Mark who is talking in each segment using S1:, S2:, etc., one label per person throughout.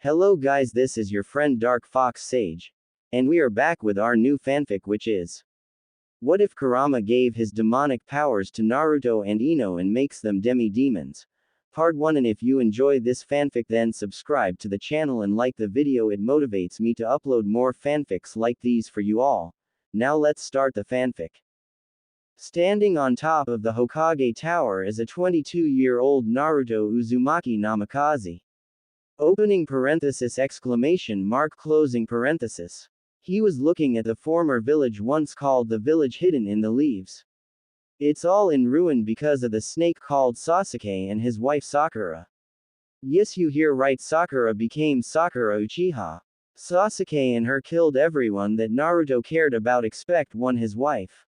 S1: Hello guys, this is your friend Dark Fox Sage. And we are back with our new fanfic, which is what if Kurama gave his demonic powers to Naruto and Ino and makes them demi-demons? Part 1. And if you enjoy this fanfic, then subscribe to the channel and like the video, it motivates me to upload more fanfics like these for you all. Now let's start the fanfic. Standing on top of the Hokage Tower is a 22-year-old Naruto Uzumaki Namikaze. Opening parenthesis exclamation mark closing parenthesis. He was looking at the former village once called the village hidden in the leaves. It's all in ruin because of the snake called Sasuke and his wife Sakura. Yes, you hear right, Sakura became Sakura Uchiha. Sasuke and her killed everyone that Naruto cared about except one, his wife.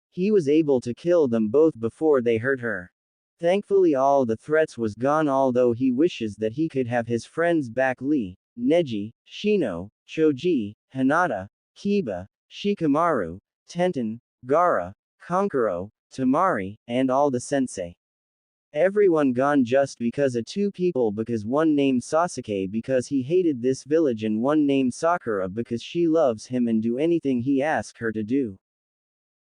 S1: He was able to kill them both before they hurt her. Thankfully all the threats was gone, although he wishes that he could have his friends back: Lee, Neji, Shino, Choji, Hinata, Kiba, Shikamaru, Tenten, Gaara, Kankuro, Tamari, and all the sensei. Everyone gone just because of two people, because one named Sasuke because he hated this village and one named Sakura because she loves him and do anything he asks her to do.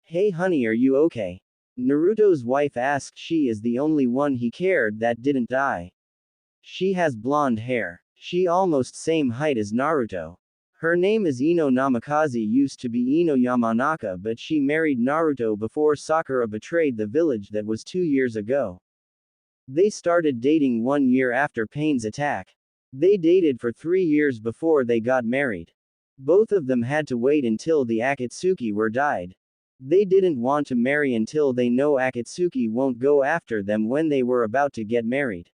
S1: Hey honey, are you okay? Naruto's wife asked. She is the only one he cared that didn't die. She has blonde hair. She almost same height as Naruto. Her name is Ino Namikaze, used to be Ino Yamanaka, but she married Naruto before Sakura betrayed the village. That was 2 years ago. They started dating 1 year after Pain's attack. They dated for 3 years before they got married. Both of them had to wait until the Akatsuki were died. They didn't want to marry until they know Akatsuki won't go after them when they were about to get married.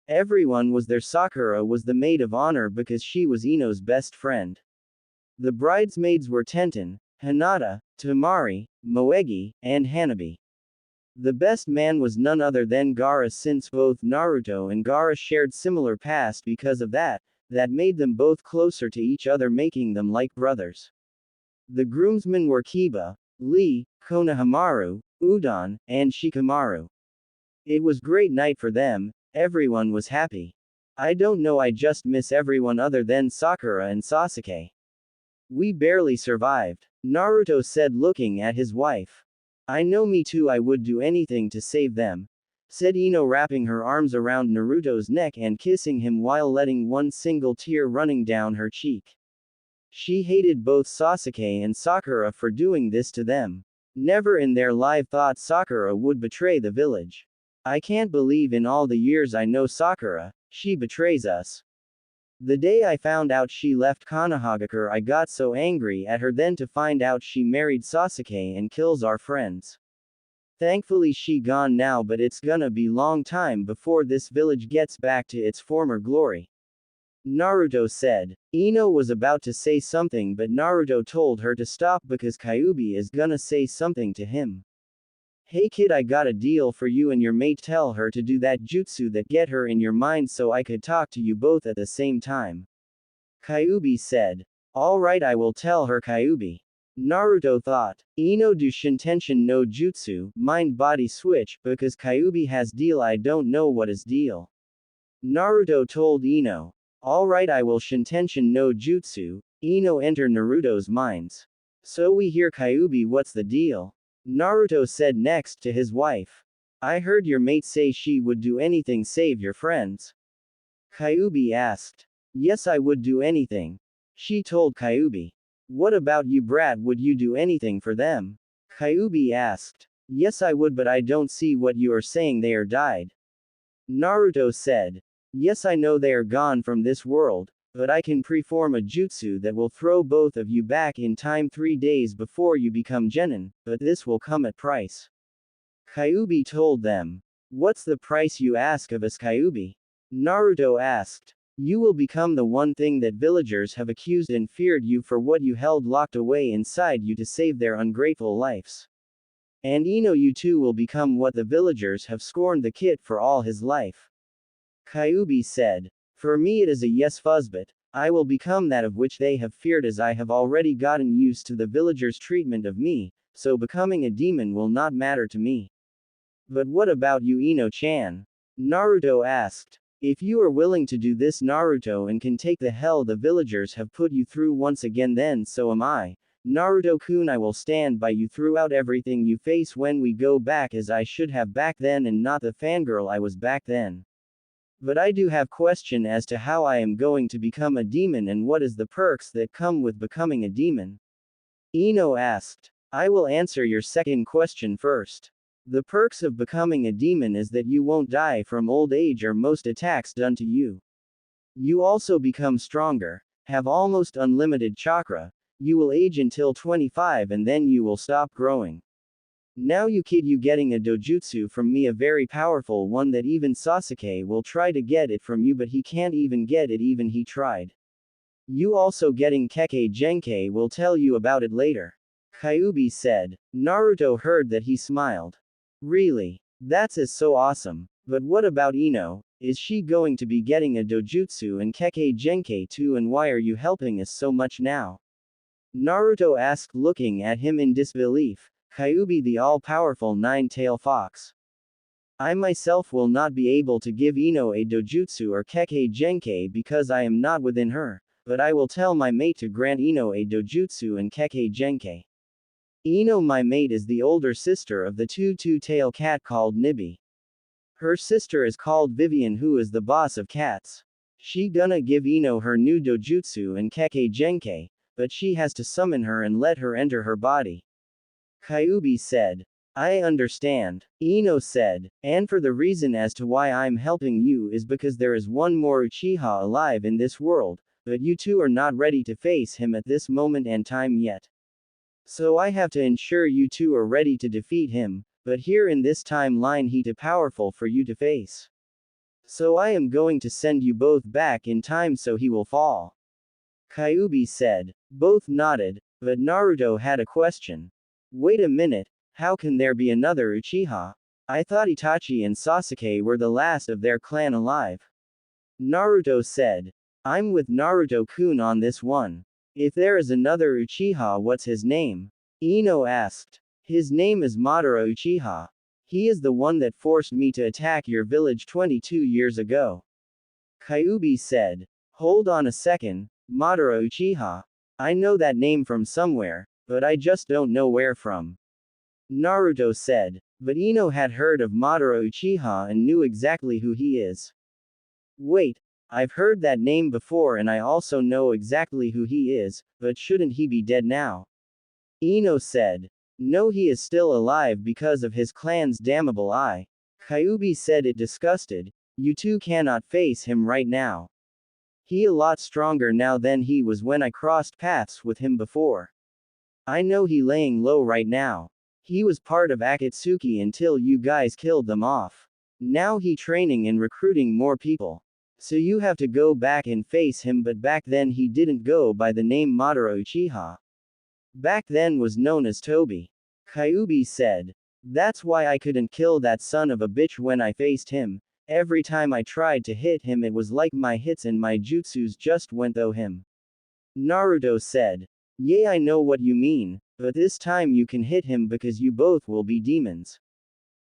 S1: Everyone was there. Sakura was the maid of honor because she was Ino's best friend. The bridesmaids were Tenten, Hinata, Tamari, Moegi, and Hanabi. The best man was none other than Gaara, since both Naruto and Gaara shared similar past. Because of that made them both closer to each other, making them like brothers. The groomsmen were Kiba, Lee, Konohamaru, Udon, and Shikamaru. It was great night for them. Everyone was happy. I don't know, I just miss everyone other than Sakura and Sasuke. We barely survived, Naruto said, looking at his wife. I know, me too, I would do anything to save them, said Ino, wrapping her arms around Naruto's neck and kissing him while letting one single tear running down her cheek. She hated both Sasuke and Sakura for doing this to them. Never in their life thought Sakura would betray the village. I can't believe in all the years I know Sakura, she betrays us. The day I found out she left Konohagakure, I got so angry at her. Then to find out she married Sasuke and kills our friends. Thankfully she gone now, but it's gonna be long time before this village gets back to its former glory, Naruto said. Ino was about to say something, but Naruto told her to stop because Kyuubi is gonna say something to him. Hey kid, I got a deal for you and your mate. Tell her to do that jutsu that get her in your mind so I could talk to you both at the same time, Kyuubi said. Alright, I will tell her, Kyuubi. Naruto thought. Ino do Shintention no Jutsu, mind-body switch, because Kyuubi has deal. I don't know what is deal, Naruto told Ino. Alright, I will Shintention no Jutsu. Ino enter Naruto's minds. So we hear, Kyuubi, what's the deal? Naruto said next to his wife. I heard your mate say she would do anything save your friends, Kyuubi asked. Yes, I would do anything, she told Kyuubi. What about you, brat? Would you do anything for them? Kyuubi asked. Yes, I would, but I don't see what you are saying. They are died, Naruto said. Yes, I know they are gone from this world, but I can preform a jutsu that will throw both of you back in time 3 days before you become genin, but this will come at price, Kyuubi told them. What's the price you ask of us, Kyuubi? Naruto asked. You will become the one thing that villagers have accused and feared you for, what you held locked away inside you to save their ungrateful lives. And Ino, you too will become what the villagers have scorned the kid for all his life, Kyuubi said. For me it is a yes, Fuzzbit. I will become that of which they have feared, as I have already gotten used to the villagers' treatment of me, so becoming a demon will not matter to me. But what about you, Ino-chan? Naruto asked. If you are willing to do this Naruto and can take the hell the villagers have put you through once again, then so am I. Naruto-kun, I will stand by you throughout everything you face when we go back, as I should have back then and not the fangirl I was back then. But I do have question as to how I am going to become a demon and what is the perks that come with becoming a demon. Ino asked. I will answer your second question first. The perks of becoming a demon is that you won't die from old age or most attacks done to you. You also become stronger, have almost unlimited chakra, you will age until 25 and then you will stop growing. Now you kid, you getting a dojutsu from me, a very powerful one that even Sasuke will try to get it from you but he can't even get it even he tried. You also getting Kekkei Genkai, will tell you about it later. Kyuubi said. Naruto heard that, he smiled. Really? That's so awesome. But what about Ino? Is she going to be getting a dojutsu and Kekkei Genkai too, and why are you helping us so much now? Naruto asked, looking at him in disbelief. Kyuubi, the all-powerful nine-tailed fox. I myself will not be able to give Ino a dojutsu or Kekkei Genkai because I am not within her, but I will tell my mate to grant Ino a dojutsu and Kekkei Genkai. Ino, my mate, is the older sister of the two-tail cat called Nibi. Her sister is called Vivian, who is the boss of cats. She gonna give Ino her new dojutsu and Kekkei Genkai, but she has to summon her and let her enter her body. Kyuubi said. I understand. Ino said. And for the reason as to why I'm helping you is because there is one more Uchiha alive in this world, but you two are not ready to face him at this moment and time yet. So I have to ensure you two are ready to defeat him, but here in this timeline he too powerful for you to face. So I am going to send you both back in time so he will fall. Kyuubi said. Both nodded, but Naruto had a question. Wait a minute, how can there be another Uchiha? I thought Itachi and Sasuke were the last of their clan alive. Naruto said. I'm with Naruto-kun on this one. If there is another Uchiha, what's his name? Ino asked. His name is Madara Uchiha. He is the one that forced me to attack your village 22 years ago. Kyuubi said. Hold on a second, Madara Uchiha. I know that name from somewhere, but I just don't know where from. Naruto said. But Ino had heard of Madara Uchiha and knew exactly who he is. Wait, I've heard that name before and I also know exactly who he is, but shouldn't he be dead now? Ino said. No, he is still alive because of his clan's damnable eye. Kyuubi said it disgusted. You two cannot face him right now. He a lot stronger now than he was when I crossed paths with him before. I know he laying low right now. He was part of Akatsuki until you guys killed them off. Now he training and recruiting more people. So you have to go back and face him, but back then he didn't go by the name Madara Uchiha. Back then was known as Tobi. Kyuubi said. That's why I couldn't kill that son of a bitch when I faced him. Every time I tried to hit him it was like my hits and my jutsus just went through him. Naruto said. Yeah, I know what you mean, but this time you can hit him because you both will be demons.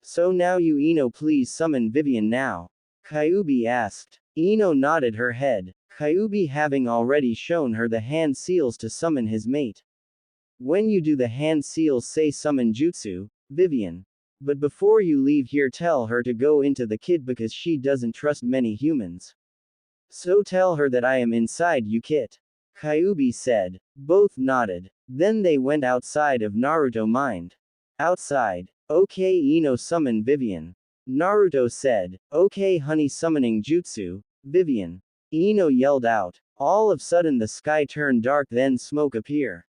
S1: So now you Ino please summon Vivian now. Kyuubi asked. Ino nodded her head, Kyuubi having already shown her the hand seals to summon his mate. When you do the hand seals, say summon jutsu, Vivian. But before you leave here tell her to go into the kid because she doesn't trust many humans. So tell her that I am inside you kit. Kyuubi said. Both nodded. Then they went outside of Naruto mind. Outside. Okay, Ino summon Vivian. Naruto said. Okay honey, summoning jutsu, Vivian. Ino yelled out. All of sudden the sky turned dark, then smoke appear.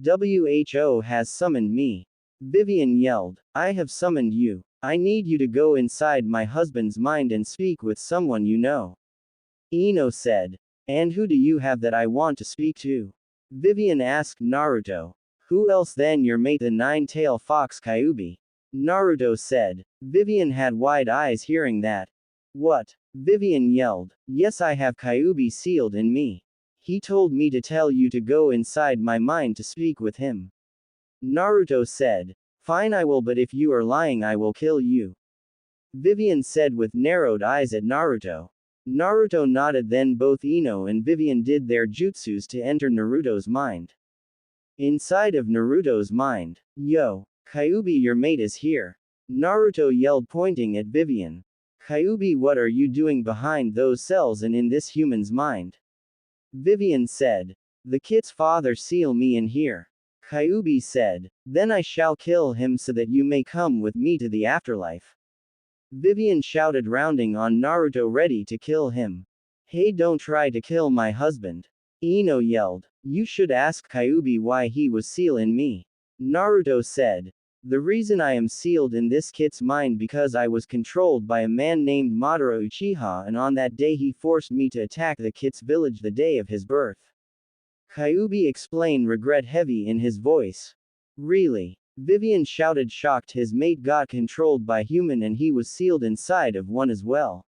S1: WHO has summoned me. Vivian yelled. I have summoned you. I need you to go inside my husband's mind and speak with someone you know. Ino said. And who do you have that I want to speak to? Vivian asked Naruto. Who else than your mate the nine-tailed fox Kyuubi? Naruto said. Vivian had wide eyes hearing that. What? Vivian yelled. Yes, I have Kyuubi sealed in me. He told me to tell you to go inside my mind to speak with him. Naruto said. Fine, I will, but if you are lying I will kill you. Vivian said with narrowed eyes at Naruto. Naruto nodded. Then both Ino and Vivian did their jutsus to enter Naruto's mind. Inside of Naruto's mind. Yo, Kyuubi, your mate is here. Naruto yelled, pointing at Vivian. Kyuubi, what are you doing behind those cells and in this human's mind? Vivian said. The kid's father seal me in here. Kyuubi said. Then I shall kill him so that you may come with me to the afterlife. Vivian shouted, rounding on Naruto, ready to kill him. Hey, don't try to kill my husband. Ino yelled. You should ask Kyuubi why he was sealed in me. Naruto said. The reason I am sealed in this kid's mind because I was controlled by a man named Madara Uchiha, and on that day he forced me to attack the kid's village the day of his birth. Kyuubi explained, regret heavy in his voice. Really? Vivian shouted, shocked. His mate got controlled by human and he was sealed inside of one as well.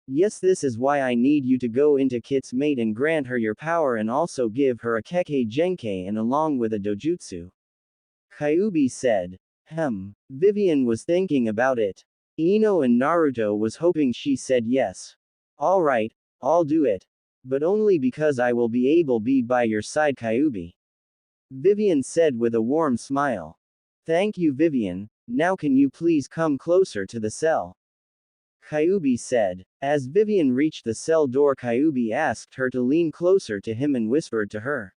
S1: Yes, this is why I need you to go into Kit's mate and grant her your power and also give her a Kekkei Genkai and along with a dojutsu. Kyuubi said. Vivian was thinking about it. Ino and Naruto was hoping she said yes. Alright, I'll do it. But only because I will be able to be by your side, Kyuubi. Vivian said with a warm smile. Thank you, Vivian. Now can you please come closer to the cell? Kyuubi said. As Vivian reached the cell door, Kyuubi asked her to lean closer to him and whispered to her.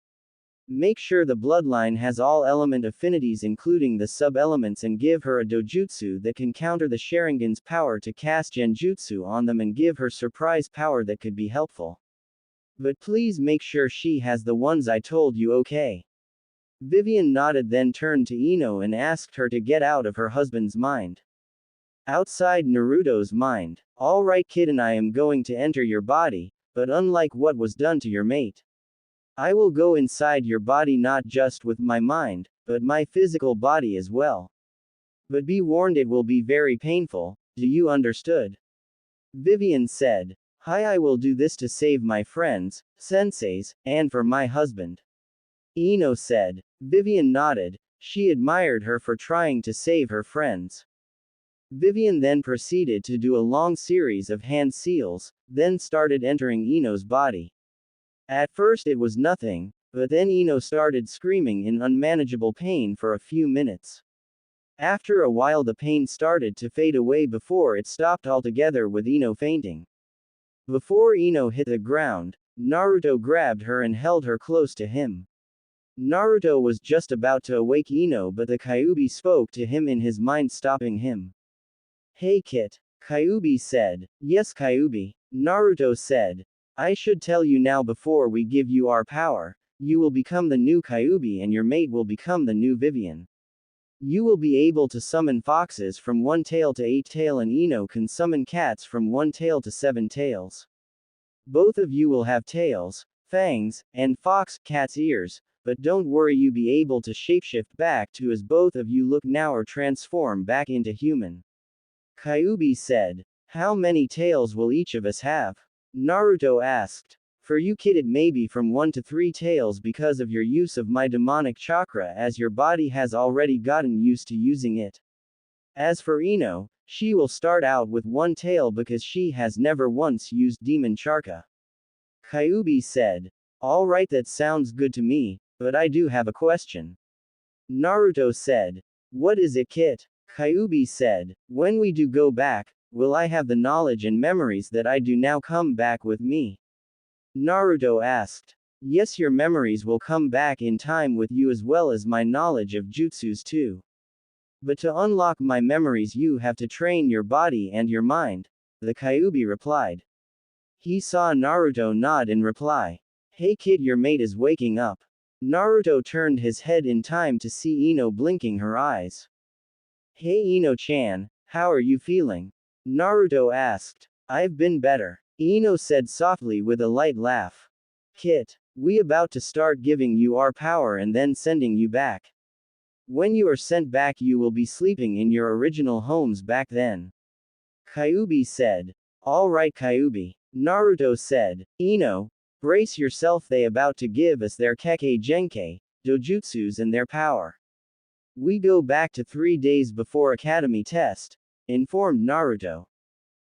S1: Make sure the bloodline has all element affinities including the sub-elements and give her a dojutsu that can counter the Sharingan's power to cast genjutsu on them and give her surprise power that could be helpful. But please make sure she has the ones I told you, okay? Vivian nodded, then turned to Ino and asked her to get out of her husband's mind. Outside Naruto's mind. Alright kid, and I am going to enter your body, but unlike what was done to your mate. I will go inside your body not just with my mind, but my physical body as well. But be warned, it will be very painful, do you understood? Vivian said. Hi, I will do this to save my friends, senseis, and for my husband. Ino said. Vivian nodded. She admired her for trying to save her friends. Vivian then proceeded to do a long series of hand seals, then started entering Ino's body. At first it was nothing, but then Ino started screaming in unmanageable pain for a few minutes. After a while the pain started to fade away before it stopped altogether with Ino fainting. Before Ino hit the ground, Naruto grabbed her and held her close to him. Naruto was just about to awake Ino, but the Kyuubi spoke to him in his mind, stopping him. Hey Kit. Kyuubi said. Yes, Kyuubi. Naruto said. I should tell you now before we give you our power, you will become the new Kyuubi and your mate will become the new Vivian. You will be able to summon foxes from 1 tail to 8 tail and Ino can summon cats from 1 tail to 7 tails. Both of you will have tails, fangs, and fox, cat's ears, but don't worry, you be able to shapeshift back to as both of you look now or transform back into human. Kyuubi said. How many tails will each of us have? Naruto asked. For you kid, it may be from 1 to 3 tails because of your use of my demonic chakra, as your body has already gotten used to using it. As for Ino, she will start out with 1 tail because she has never once used demon chakra. Kyuubi said. Alright, that sounds good to me, but I do have a question. Naruto said. What is it, Kit? Kyuubi said. When we do go back, will I have the knowledge and memories that I do now come back with me? Naruto asked. Yes, your memories will come back in time with you as well as my knowledge of jutsus too. But to unlock my memories you have to train your body and your mind, the Kyuubi replied. He saw Naruto nod in reply. Hey kid, your mate is waking up. Naruto turned his head in time to see Ino blinking her eyes. Hey Ino-chan, how are you feeling? Naruto asked. I've been better. Ino said softly with a light laugh. Kit, we about to start giving you our power and then sending you back. When you are sent back you will be sleeping in your original homes back then. Kyuubi said. Alright Kyuubi. Naruto said. Ino, brace yourself, they about to give us their Kekkei Genkai, dojutsus and their power. We go back to 3 days before academy test, informed Naruto.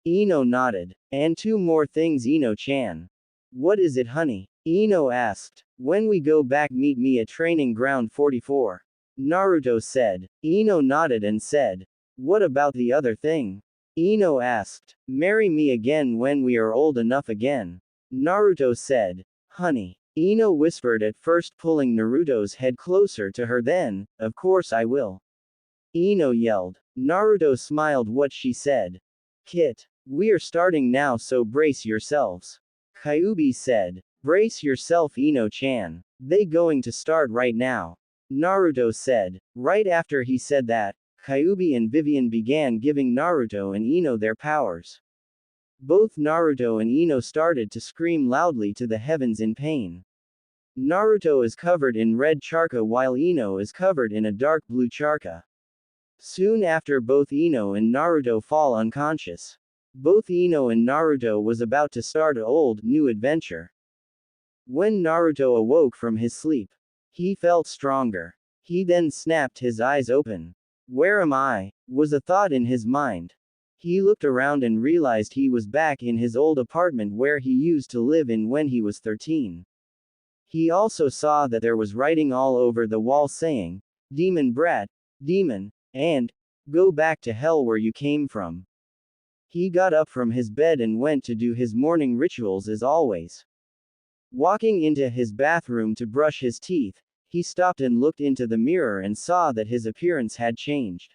S1: Ino nodded. And two more things, Ino-chan. What is it, honey? Ino asked. When we go back, meet me at training ground 44. Naruto said. Ino nodded and said. What about the other thing? Ino asked. Marry me again when we are old enough again. Naruto said. Honey. Ino whispered, at first pulling Naruto's head closer to her. Then, of course I will. Ino yelled. Naruto smiled what she said. Kit. We are starting now, so brace yourselves. Kyuubi said. Brace yourself, Ino-chan. They going to start right now. Naruto said. Right after he said that, Kyuubi and Vivian began giving Naruto and Ino their powers. Both Naruto and Ino started to scream loudly to the heavens in pain. Naruto is covered in red charca while Ino is covered in a dark blue charca. Soon after, both Ino and Naruto fall unconscious. Both Ino and Naruto was about to start a old, new adventure. When Naruto awoke from his sleep, he felt stronger. He then snapped his eyes open. Where am I? Was a thought in his mind. He looked around and realized he was back in his old apartment where he used to live in when he was 13. He also saw that there was writing all over the wall saying, Demon brat, demon, and, go back to hell where you came from. He got up from his bed and went to do his morning rituals as always. Walking into his bathroom to brush his teeth, he stopped and looked into the mirror and saw that his appearance had changed.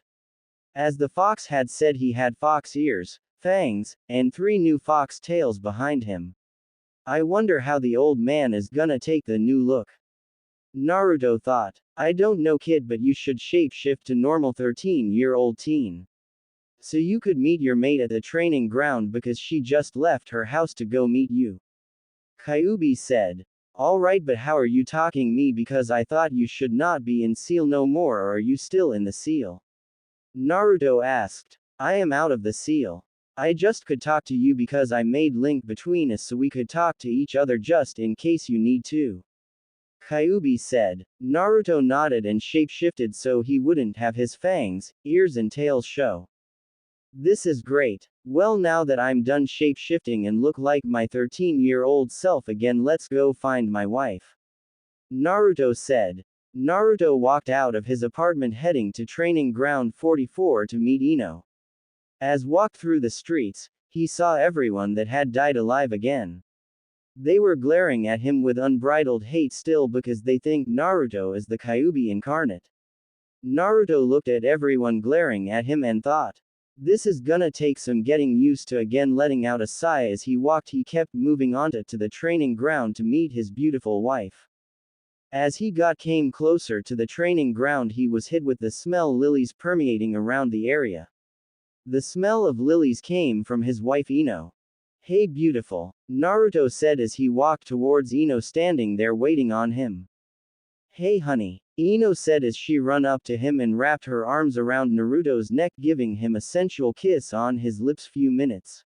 S1: As the fox had said, he had fox ears, fangs, and 3 new fox tails behind him. I wonder how the old man is gonna take the new look. Naruto thought. I don't know, kid, but you should shapeshift to normal 13-year-old teen. So you could meet your mate at the training ground because she just left her house to go meet you. Kyuubi said. Alright, but how are you talking me because I thought you should not be in seal no more, or are you still in the seal? Naruto asked. I am out of the seal. I just could talk to you because I made link between us so we could talk to each other just in case you need to. Kyuubi said. Naruto nodded and shapeshifted so he wouldn't have his fangs, ears and tails show. This is great. Well, now that I'm done shapeshifting and look like my 13-year-old self again, let's go find my wife. Naruto said. Naruto walked out of his apartment heading to training ground 44 to meet Ino. As walked through the streets, he saw everyone that had died alive again. They were glaring at him with unbridled hate still because they think Naruto is the Kyuubi incarnate. Naruto looked at everyone glaring at him and thought, this is gonna take some getting used to. Again, letting out a sigh as he walked, he kept moving on to the training ground to meet his beautiful wife. As he came closer to the training ground, he was hit with the smell lilies permeating around the area. The smell of lilies came from his wife Ino. Hey beautiful, Naruto said as he walked towards Ino standing there waiting on him. Hey honey, Ino said as she ran up to him and wrapped her arms around Naruto's neck, giving him a sensual kiss on his lips. Few minutes.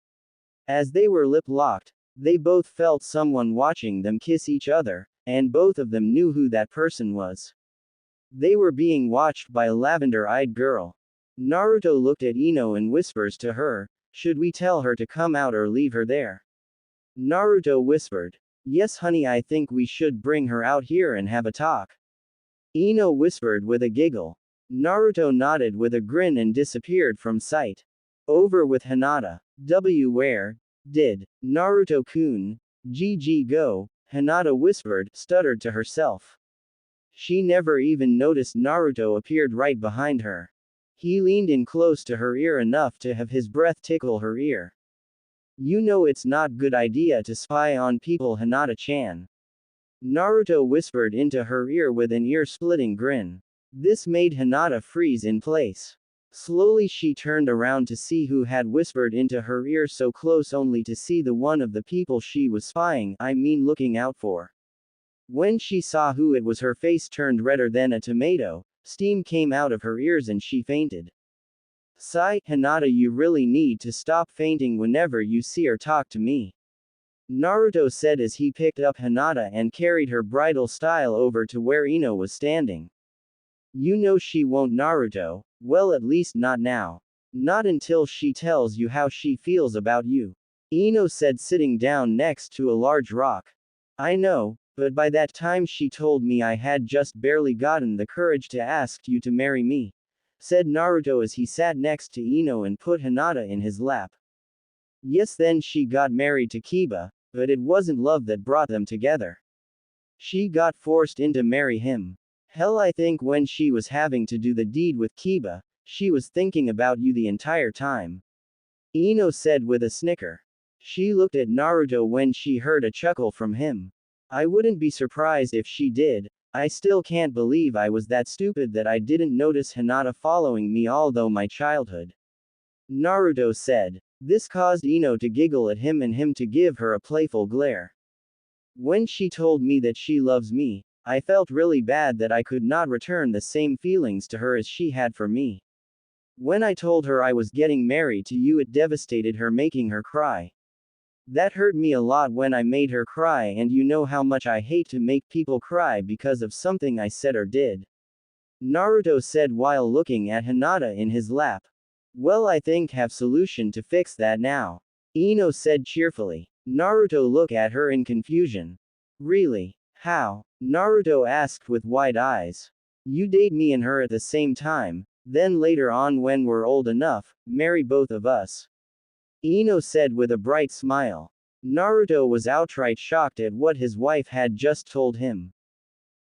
S1: As they were lip-locked, they both felt someone watching them kiss each other, and both of them knew who that person was. They were being watched by a lavender-eyed girl. Naruto looked at Ino and whispers to her, should we tell her to come out or leave her there? Naruto whispered. Yes honey, I think we should bring her out here and have a talk. Ino whispered with a giggle. Naruto nodded with a grin and disappeared from sight. Over with Hinata. Where did Naruto-kun GG go? Hinata whispered, stuttered to herself. She never even noticed Naruto appeared right behind her. He leaned in close to her ear enough to have his breath tickle her ear. You know it's not good idea to spy on people, Hinata-chan. Naruto whispered into her ear with an ear-splitting grin. This made Hinata freeze in place. Slowly she turned around to see who had whispered into her ear so close, only to see the one of the people she was spying, looking out for. When she saw who it was, her face turned redder than a tomato, steam came out of her ears and she fainted. Sigh, Hinata, you really need to stop fainting whenever you see or talk to me. Naruto said as he picked up Hinata and carried her bridal style over to where Ino was standing. You know she won't, Naruto. Well, at least not now. Not until she tells you how she feels about you. Ino said, sitting down next to a large rock. I know, but by that time she told me I had just barely gotten the courage to ask you to marry me, said Naruto as he sat next to Ino and put Hinata in his lap. Yes, then she got married to Kiba, but it wasn't love that brought them together. She got forced into marry him. Hell, I think when she was having to do the deed with Kiba, she was thinking about you the entire time. Ino said with a snicker. She looked at Naruto when she heard a chuckle from him. I wouldn't be surprised if she did. I still can't believe I was that stupid that I didn't notice Hinata following me all through my childhood. Naruto said. This caused Ino to giggle at him and him to give her a playful glare. When she told me that she loves me, I felt really bad that I could not return the same feelings to her as she had for me. When I told her I was getting married to you, it devastated her, making her cry. That hurt me a lot when I made her cry, and you know how much I hate to make people cry because of something I said or did. Naruto said while looking at Hinata in his lap. Well, I think have solution to fix that now. Ino said cheerfully. Naruto looked at her in confusion. Really? How? Naruto asked with wide eyes. You date me and her at the same time, then later on when we're old enough, marry both of us. Ino said with a bright smile. Naruto was outright shocked at what his wife had just told him.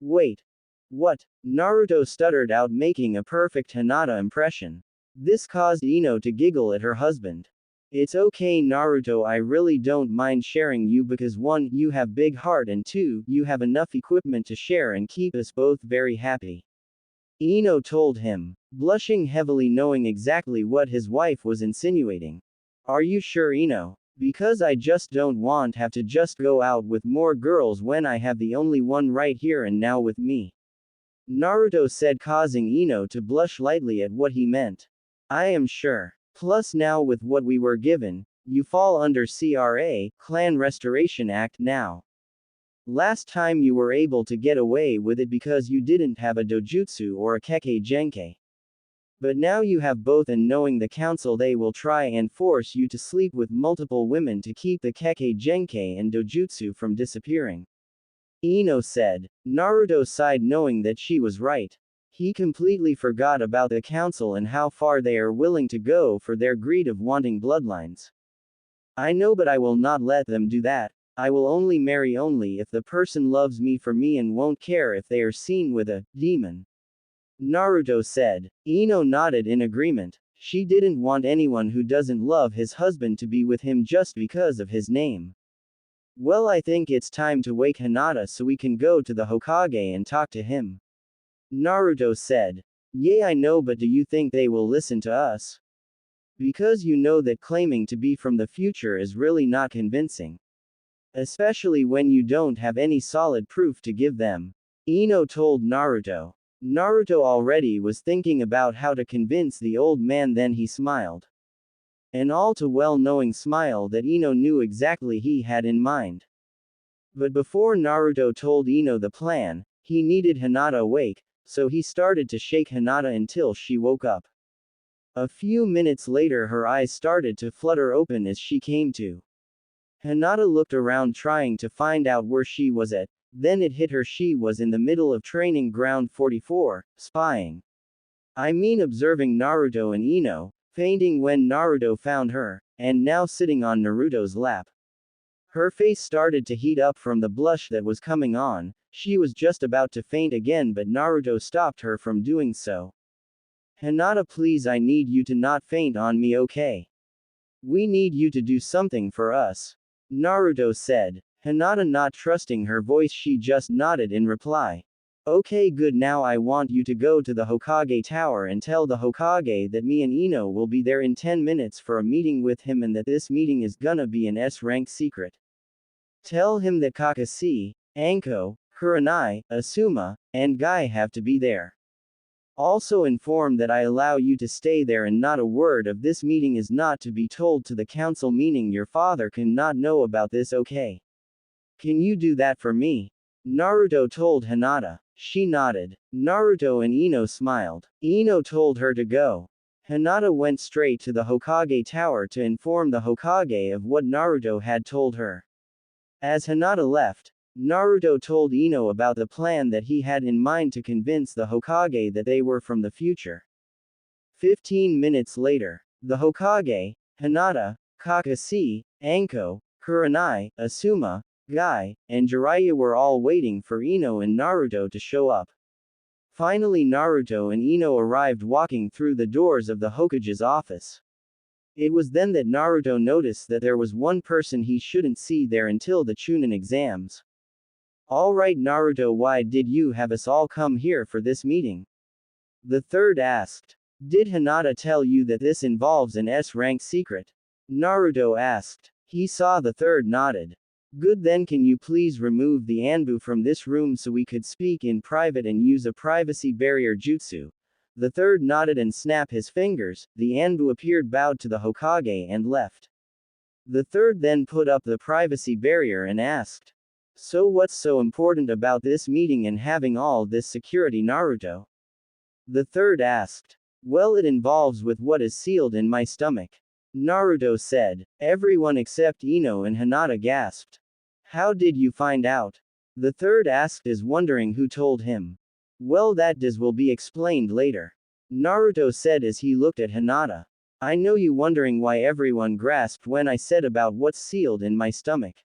S1: Wait. What? Naruto stuttered out, making a perfect Hinata impression. This caused Ino to giggle at her husband. It's okay, Naruto, I really don't mind sharing you because 1, you have big heart, and 2, you have enough equipment to share and keep us both very happy. Ino told him, blushing heavily, knowing exactly what his wife was insinuating. Are you sure, Ino? Because I just don't want have to just go out with more girls when I have the only one right here and now with me. Naruto said, causing Ino to blush lightly at what he meant. I am sure. Plus now with what we were given, you fall under CRA, Clan Restoration Act now. Last time you were able to get away with it because you didn't have a dojutsu or a kekkei genkai. But now you have both, and knowing the council, they will try and force you to sleep with multiple women to keep the kekkei genkai and dojutsu from disappearing. Ino said. Naruto sighed, knowing that she was right. He completely forgot about the council and how far they are willing to go for their greed of wanting bloodlines. I know, but I will not let them do that. I will only marry if the person loves me for me and won't care if they are seen with a demon. Naruto said. Ino nodded in agreement. She didn't want anyone who doesn't love his husband to be with him just because of his name. Well, I think it's time to wake Hinata so we can go to the Hokage and talk to him. Naruto said. Yeah, I know, but do you think they will listen to us? Because you know that claiming to be from the future is really not convincing. Especially when you don't have any solid proof to give them. Ino told Naruto. Naruto already was thinking about how to convince the old man, then he smiled. An all too well knowing smile that Ino knew exactly he had in mind. But before Naruto told Ino the plan, he needed Hinata awake, so he started to shake Hinata until she woke up. A few minutes later, her eyes started to flutter open as she came to. Hinata looked around trying to find out where she was at, then it hit her, she was in the middle of training ground 44, spying. I mean observing Naruto and Ino, fainting when Naruto found her, and now sitting on Naruto's lap. Her face started to heat up from the blush that was coming on. She was just about to faint again, but Naruto stopped her from doing so. Hinata, please, I need you to not faint on me, okay? We need you to do something for us. Naruto said. Hinata not trusting her voice, she just nodded in reply. Okay, good, now I want you to go to the Hokage Tower and tell the Hokage that me and Ino will be there in 10 minutes for a meeting with him, and that this meeting is gonna be an S-rank secret. Tell him that Kakashi, Anko, Kurenai, Asuma, and Guy have to be there. Also inform that I allow you to stay there and not a word of this meeting is not to be told to the council, meaning your father can not know about this, okay? Can you do that for me? Naruto told Hinata. She nodded. Naruto and Ino smiled. Ino told her to go. Hinata went straight to the Hokage tower to inform the Hokage of what Naruto had told her. As Hinata left, Naruto told Ino about the plan that he had in mind to convince the Hokage that they were from the future. 15 minutes later, the Hokage, Hinata, Kakashi, Anko, Kurenai, Asuma, Guy, and Jiraiya were all waiting for Ino and Naruto to show up. Finally Naruto and Ino arrived walking through the doors of the Hokage's office. It was then that Naruto noticed that there was one person he shouldn't see there until the Chunin exams. Alright Naruto, why did you have us all come here for this meeting? The third asked. Did Hinata tell you that this involves an S-rank secret? Naruto asked. He saw the third nodded. Good, then can you please remove the Anbu from this room so we could speak in private and use a privacy barrier jutsu? The third nodded and snapped his fingers. The Anbu appeared, bowed to the Hokage and left. The third then put up the privacy barrier and asked. So what's so important about this meeting and having all this security, Naruto? The third asked. Well, it involves with what is sealed in my stomach. Naruto said. Everyone except Ino and Hinata gasped. How did you find out? The third asked, is wondering who told him. Well, that will be explained later. Naruto said as he looked at Hinata. I know you wondering why everyone grasped when I said about what's sealed in my stomach.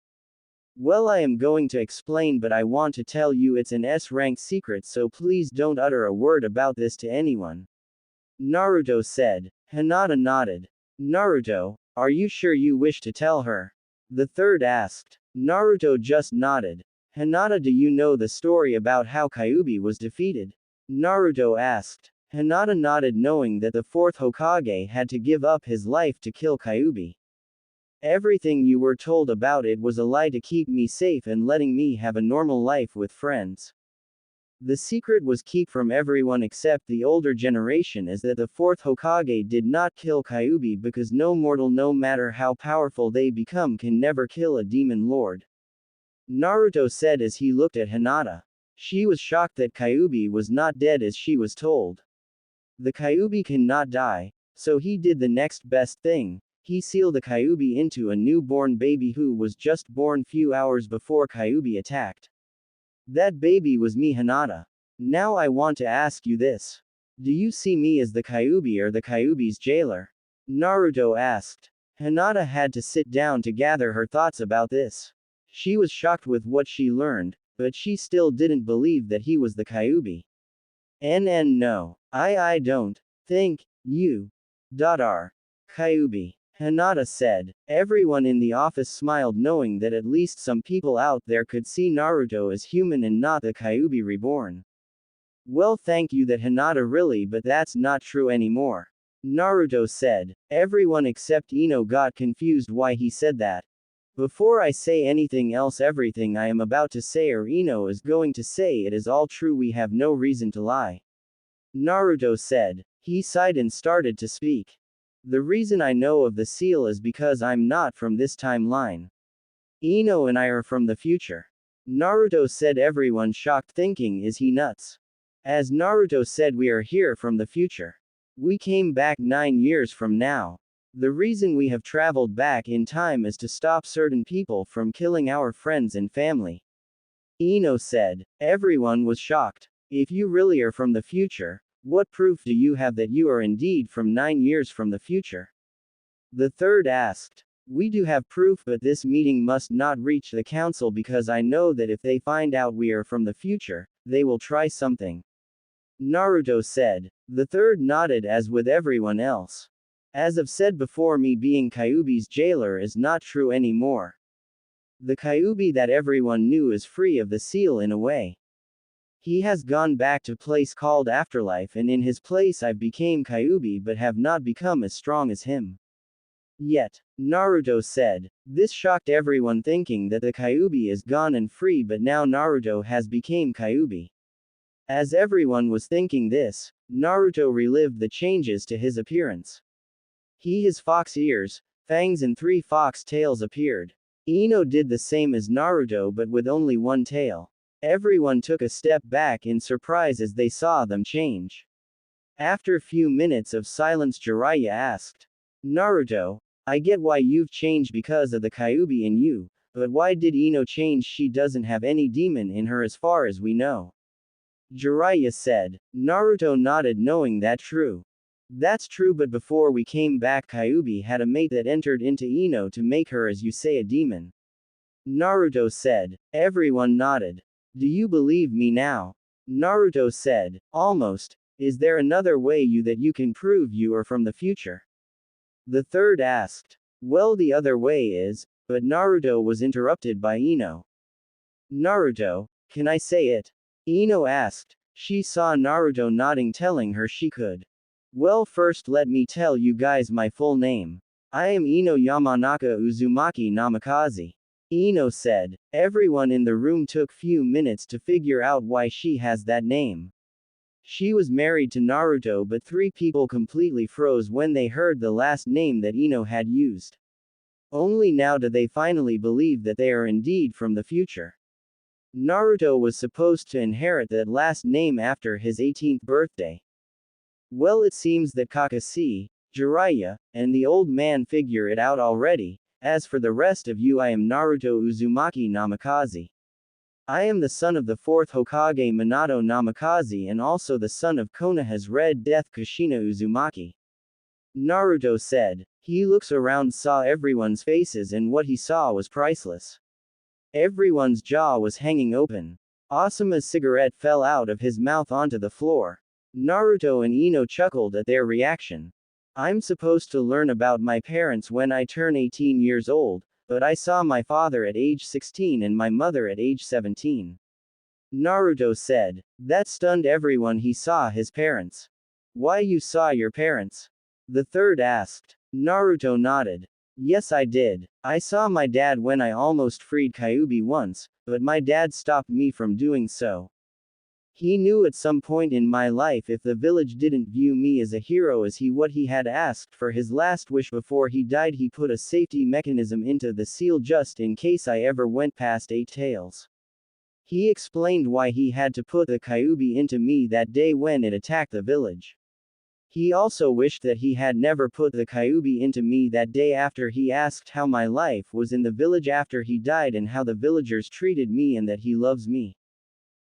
S1: Well, I am going to explain, but I want to tell you it's an S-rank secret, so please don't utter a word about this to anyone. Naruto said. Hinata nodded. Naruto, are you sure you wish to tell her? The third asked. Naruto just nodded. Hinata, do you know the story about how Kyuubi was defeated? Naruto asked. Hinata nodded, knowing that the fourth Hokage had to give up his life to kill Kyuubi. Everything you were told about it was a lie to keep me safe and letting me have a normal life with friends. The secret was kept from everyone except the older generation, is that the fourth Hokage did not kill Kyuubi because no mortal, no matter how powerful they become, can never kill a demon lord. Naruto said as he looked at Hinata. She was shocked that Kyuubi was not dead as she was told. The Kyuubi cannot die, so he did the next best thing. He sealed the Kyuubi into a newborn baby who was just born few hours before Kyuubi attacked. That baby was me, Hinata. Now I want to ask you this. Do you see me as the Kyuubi or the Kyuubi's jailer? Naruto asked. Hinata had to sit down to gather her thoughts about this. She was shocked with what she learned, but she still didn't believe that he was the Kyuubi. No. I don't think you are Kyuubi. Hinata said. Everyone in the office smiled, knowing that at least some people out there could see Naruto as human and not the Kyuubi reborn. Well, thank you that Hinata, really, but that's not true anymore. Naruto said. Everyone except Ino got confused why he said that. Before I say anything else, everything I am about to say or Ino is going to say, it is all true, we have no reason to lie. Naruto said. He sighed and started to speak. The reason I know of the seal is because I'm not from this timeline. Ino and I are from the future. Naruto said, everyone shocked, thinking, is he nuts? As Naruto said, we are here from the future. We came back 9 years from now. The reason we have traveled back in time is to stop certain people from killing our friends and family. Ino said. Everyone was shocked. If you really are from the future, what proof do you have that you are indeed from 9 years from the future? The third asked. We do have proof, but this meeting must not reach the council because I know that if they find out we are from the future, they will try something. Naruto said. The third nodded, as with everyone else. As I've said before, me being Kyuubi's jailer is not true anymore. The Kyuubi that everyone knew is free of the seal in a way. He has gone back to place called Afterlife, and in his place I became Kyuubi but have not become as strong as him. Yet, Naruto said. This shocked everyone, thinking that the Kyuubi is gone and free, but now Naruto has became Kyuubi. As everyone was thinking this, Naruto relived the changes to his appearance. His fox ears, fangs and 3 fox tails appeared. Ino did the same as Naruto but with only 1 tail. Everyone took a step back in surprise as they saw them change. After a few minutes of silence, Jiraiya asked, Naruto, I get why you've changed because of the Kyuubi in you, but why did Ino change? She doesn't have any demon in her as far as we know. Jiraiya said. Naruto nodded, knowing that true. That's true, but before we came back, Kyuubi had a mate that entered into Ino to make her, as you say, a demon. Naruto said. Everyone nodded. Do you believe me now? Naruto said. Almost. Is there another way that you can prove you are from the future? The third asked. Well, the other way is, but Naruto was interrupted by Ino. Naruto, can I say it? Ino asked. She saw Naruto nodding, telling her she could. Well, first let me tell you guys my full name. I am Ino Yamanaka Uzumaki Namikaze. Ino said. Everyone in the room took few minutes to figure out why she has that name. She was married to Naruto, but three people completely froze when they heard the last name that Ino had used. Only now do they finally believe that they are indeed from the future. Naruto was supposed to inherit that last name after his 18th birthday. Well, it seems that Kakashi, Jiraiya, and the old man figure it out already. As for the rest of you, I am Naruto Uzumaki Namikaze. I am the son of the 4th Hokage Minato Namikaze and also the son of Konoha's Red Death Kushina Uzumaki. Naruto said. He looks around, saw everyone's faces, and what he saw was priceless. Everyone's jaw was hanging open. Asuma's cigarette fell out of his mouth onto the floor. Naruto and Ino chuckled at their reaction. I'm supposed to learn about my parents when I turn 18 years old, but I saw my father at age 16 and my mother at age 17. Naruto said. That stunned everyone. He saw his parents. Why, you saw your parents? The third asked. Naruto nodded. Yes, I did. I saw my dad when I almost freed Kyuubi once, but my dad stopped me from doing so. He knew at some point in my life if the village didn't view me as a hero as what he had asked for his last wish before he died, he put a safety mechanism into the seal just in case I ever went past 8 tails. He explained why he had to put the Kyuubi into me that day when it attacked the village. He also wished that he had never put the Kyuubi into me that day after he asked how my life was in the village after he died and how the villagers treated me and that he loves me.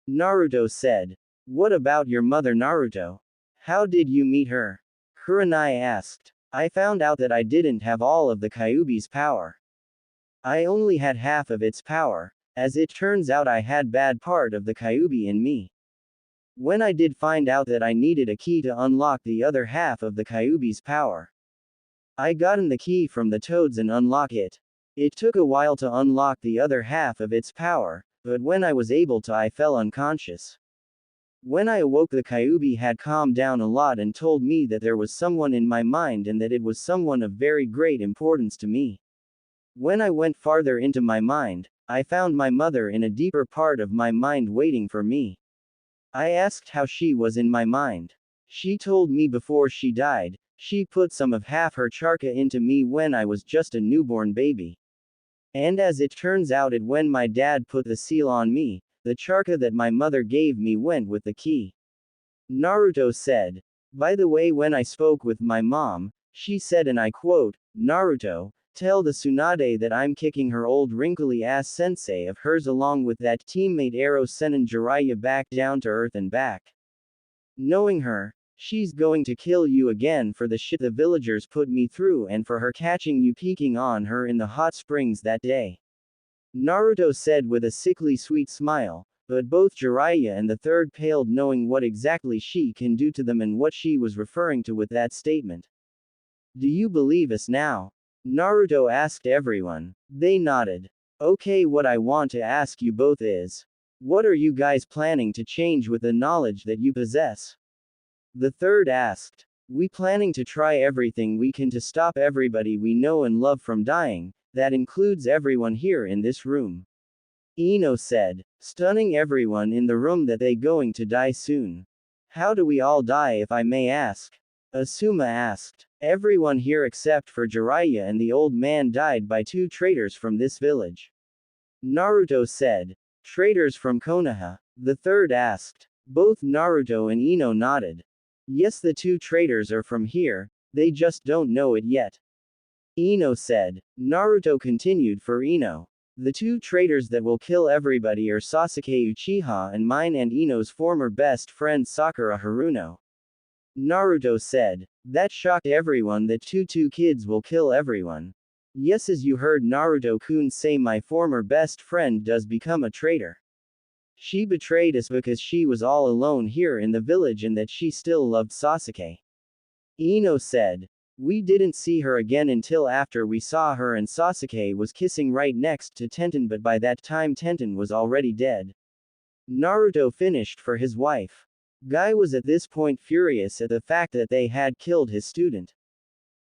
S1: Naruto said. What about your mother, Naruto? How did you meet her? Kurenai asked. I found out that I didn't have all of the Kyuubi's power. I only had half of its power. As it turns out, I had bad part of the Kyuubi in me. When I did find out that I needed a key to unlock the other half of the Kyuubi's power, I gotten the key from the toads and unlock it. It took a while to unlock the other half of its power, but when I was able to, I fell unconscious. When I awoke, the Kyuubi had calmed down a lot and told me that there was someone in my mind and that it was someone of very great importance to me. When I went farther into my mind, I found my mother in a deeper part of my mind waiting for me. I asked how she was in my mind. She told me before she died, she put some of half her chakra into me when I was just a newborn baby. And as it turns out, when my dad put the seal on me, the chakra that my mother gave me went with the key. Naruto said. By the way, when I spoke with my mom, she said, and I quote, Naruto, tell the Tsunade that I'm kicking her old wrinkly ass sensei of hers along with that teammate Ero Senin Jiraiya back down to earth and back. Knowing her, she's going to kill you again for the shit the villagers put me through and for her catching you peeking on her in the hot springs that day. Naruto said with a sickly sweet smile, but both Jiraiya and the third paled, knowing what exactly she can do to them and what she was referring to with that statement. Do you believe us now? Naruto asked everyone. They nodded. Okay, what I want to ask you both is, what are you guys planning to change with the knowledge that you possess? The third asked. We planning to try everything we can to stop everybody we know and love from dying, that includes everyone here in this room. Ino said, stunning everyone in the room that they going to die soon. How do we all die, if I may ask? Asuma asked. Everyone here except for Jiraiya and the old man died by 2 traitors from this village. Naruto said. Traitors from Konoha? The third asked. Both Naruto and Ino nodded. Yes, the two traitors are from here, they just don't know it yet. Ino said. Naruto continued for Ino. The two traitors that will kill everybody are Sasuke Uchiha and mine and Ino's former best friend Sakura Haruno. Naruto said. That shocked everyone that two kids will kill everyone. Yes, as you heard Naruto-kun say, my former best friend does become a traitor. She betrayed us because she was all alone here in the village and that she still loved Sasuke. Ino said. We didn't see her again until after we saw her and Sasuke was kissing right next to Tenten, but by that time Tenten was already dead. Naruto finished for his wife. Guy was at this point furious at the fact that they had killed his student.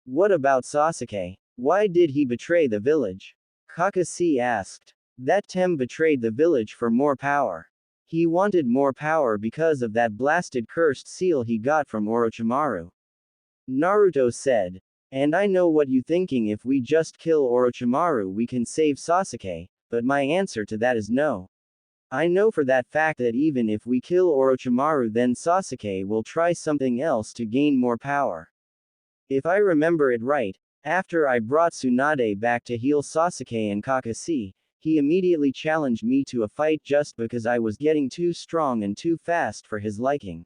S1: What about Sasuke? Why did he betray the village? Kakashi asked. That Tem betrayed the village for more power. He wanted more power because of that blasted cursed seal he got from Orochimaru. Naruto said. And I know what you're thinking, if we just kill Orochimaru we can save Sasuke, but my answer to that is no. I know for that fact that even if we kill Orochimaru then Sasuke will try something else to gain more power. If I remember it right, after I brought Tsunade back to heal Sasuke and Kakashi, he immediately challenged me to a fight just because I was getting too strong and too fast for his liking.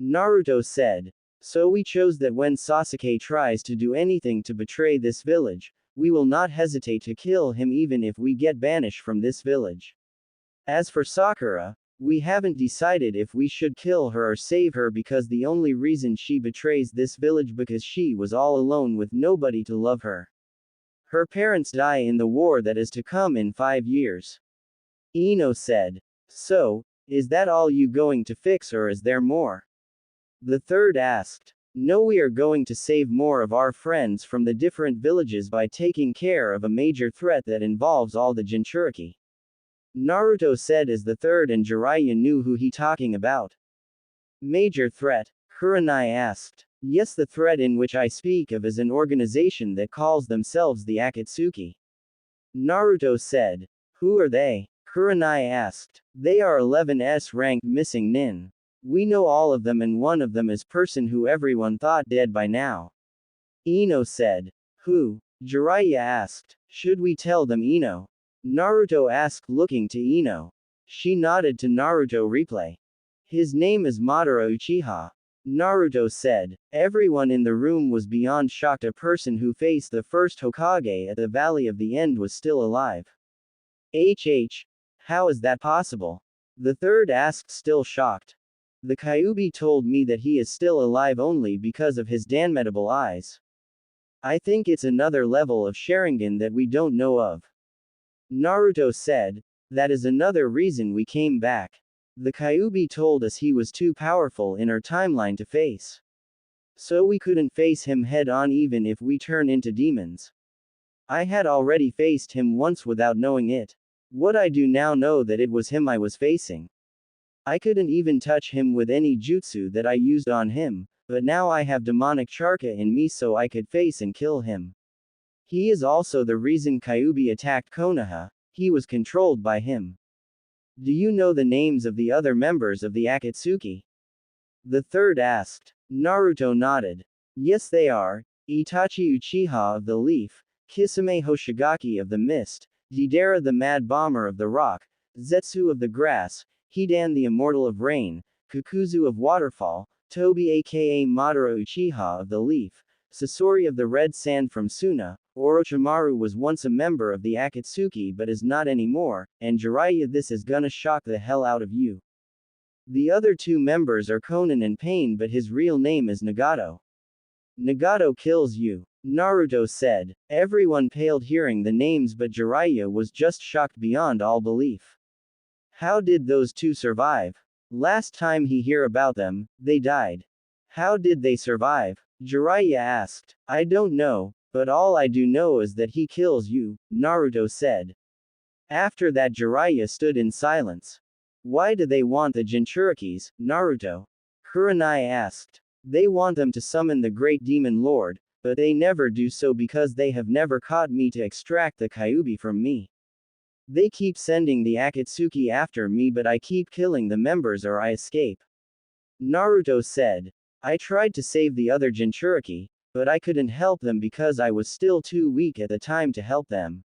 S1: Naruto said. So we chose that when Sasuke tries to do anything to betray this village, we will not hesitate to kill him even if we get banished from this village. As for Sakura, we haven't decided if we should kill her or save her because the only reason she betrays this village because she was all alone with nobody to love her. Her parents die in the war that is to come in 5 years. Ino said. So, is that all you going to fix or is there more? The third asked. No, we are going to save more of our friends from the different villages by taking care of a major threat that involves all the Jinchuriki. Naruto said as the third and Jiraiya knew who he talking about. Major threat? Kurenai asked. Yes, the threat in which I speak of is an organization that calls themselves the Akatsuki. Naruto said. Who are they? Kurenai asked. They are 11s ranked missing nin. We know all of them and one of them is person who everyone thought dead by now. Ino said. Who? Jiraiya asked. Should we tell them Ino? Naruto asked looking to Ino. She nodded to Naruto replay. His name is Madara Uchiha. Naruto said. Everyone in the room was beyond shocked. A person who faced the first Hokage at the Valley of the End was still alive. How is that possible? The third asked still shocked. The Kyuubi told me that he is still alive only because of his danmedible eyes. I think it's another level of Sharingan that we don't know of. Naruto said. That is another reason we came back. The Kyuubi told us he was too powerful in our timeline to face. So we couldn't face him head on even if we turn into demons. I had already faced him once without knowing it. What I do now know that it was him I was facing. I couldn't even touch him with any jutsu that I used on him, but now I have demonic charka in me so I could face and kill him. He is also the reason Kyuubi attacked Konoha, he was controlled by him. Do you know the names of the other members of the Akatsuki? The third asked. Naruto nodded. Yes, they are. Itachi Uchiha of the Leaf, Kisame Hoshigaki of the Mist, Deidara the Mad Bomber of the Rock, Zetsu of the Grass, Hidan the Immortal of Rain, Kakuzu of Waterfall, Tobi aka Madara Uchiha of the Leaf, Sasori of the Red Sand from Suna. Orochimaru was once a member of the Akatsuki but is not anymore, and Jiraiya, this is gonna shock the hell out of you. The other two members are Konan and Pain but his real name is Nagato. Nagato kills you. Naruto said. Everyone paled hearing the names but Jiraiya was just shocked beyond all belief. How did those two survive? Last time he hear about them, they died. How did they survive? Jiraiya asked. I don't know, but all I do know is that he kills you, Naruto said. After that Jiraiya stood in silence. Why do they want the Jinchurikis, Naruto? Kurenai asked. They want them to summon the great demon lord, but they never do so because they have never caught me to extract the Kyuubi from me. They keep sending the Akatsuki after me but I keep killing the members or I escape. Naruto said. I tried to save the other Jinchuriki, but I couldn't help them because I was still too weak at the time to help them.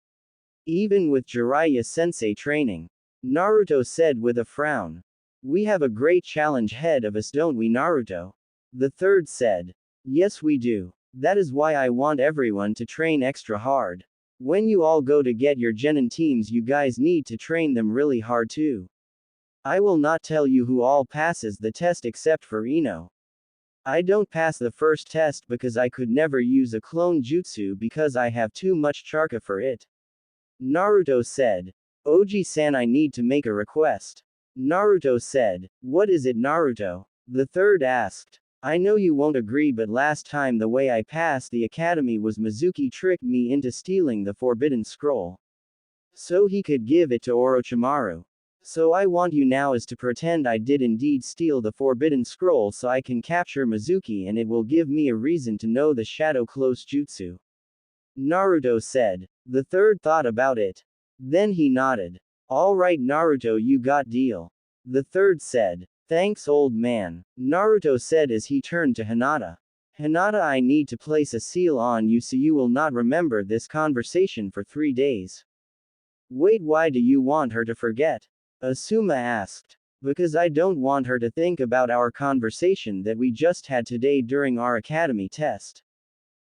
S1: Even with Jiraiya-sensei training. Naruto said with a frown. We have a great challenge ahead of us, don't we, Naruto? The third said. Yes, we do. That is why I want everyone to train extra hard. When you all go to get your genin teams, you guys need to train them really hard too. I will not tell you who all passes the test except for Ino. I don't pass the first test because I could never use a clone jutsu because I have too much chakra for it. Naruto said. Oji-san, I need to make a request. Naruto said. What is it, Naruto? The third asked. I know you won't agree, but last time the way I passed the academy was Mizuki tricked me into stealing the forbidden scroll. So he could give it to Orochimaru. So I want you now is to pretend I did indeed steal the forbidden scroll so I can capture Mizuki and it will give me a reason to know the shadow close jutsu. Naruto said. The third thought about it. Then he nodded. Alright Naruto, you got deal. The third said. Thanks old man. Naruto said as he turned to Hinata. Hinata, I need to place a seal on you so you will not remember this conversation for 3 days. Wait, why do you want her to forget? Asuma asked. Because I don't want her to think about our conversation that we just had today during our academy test.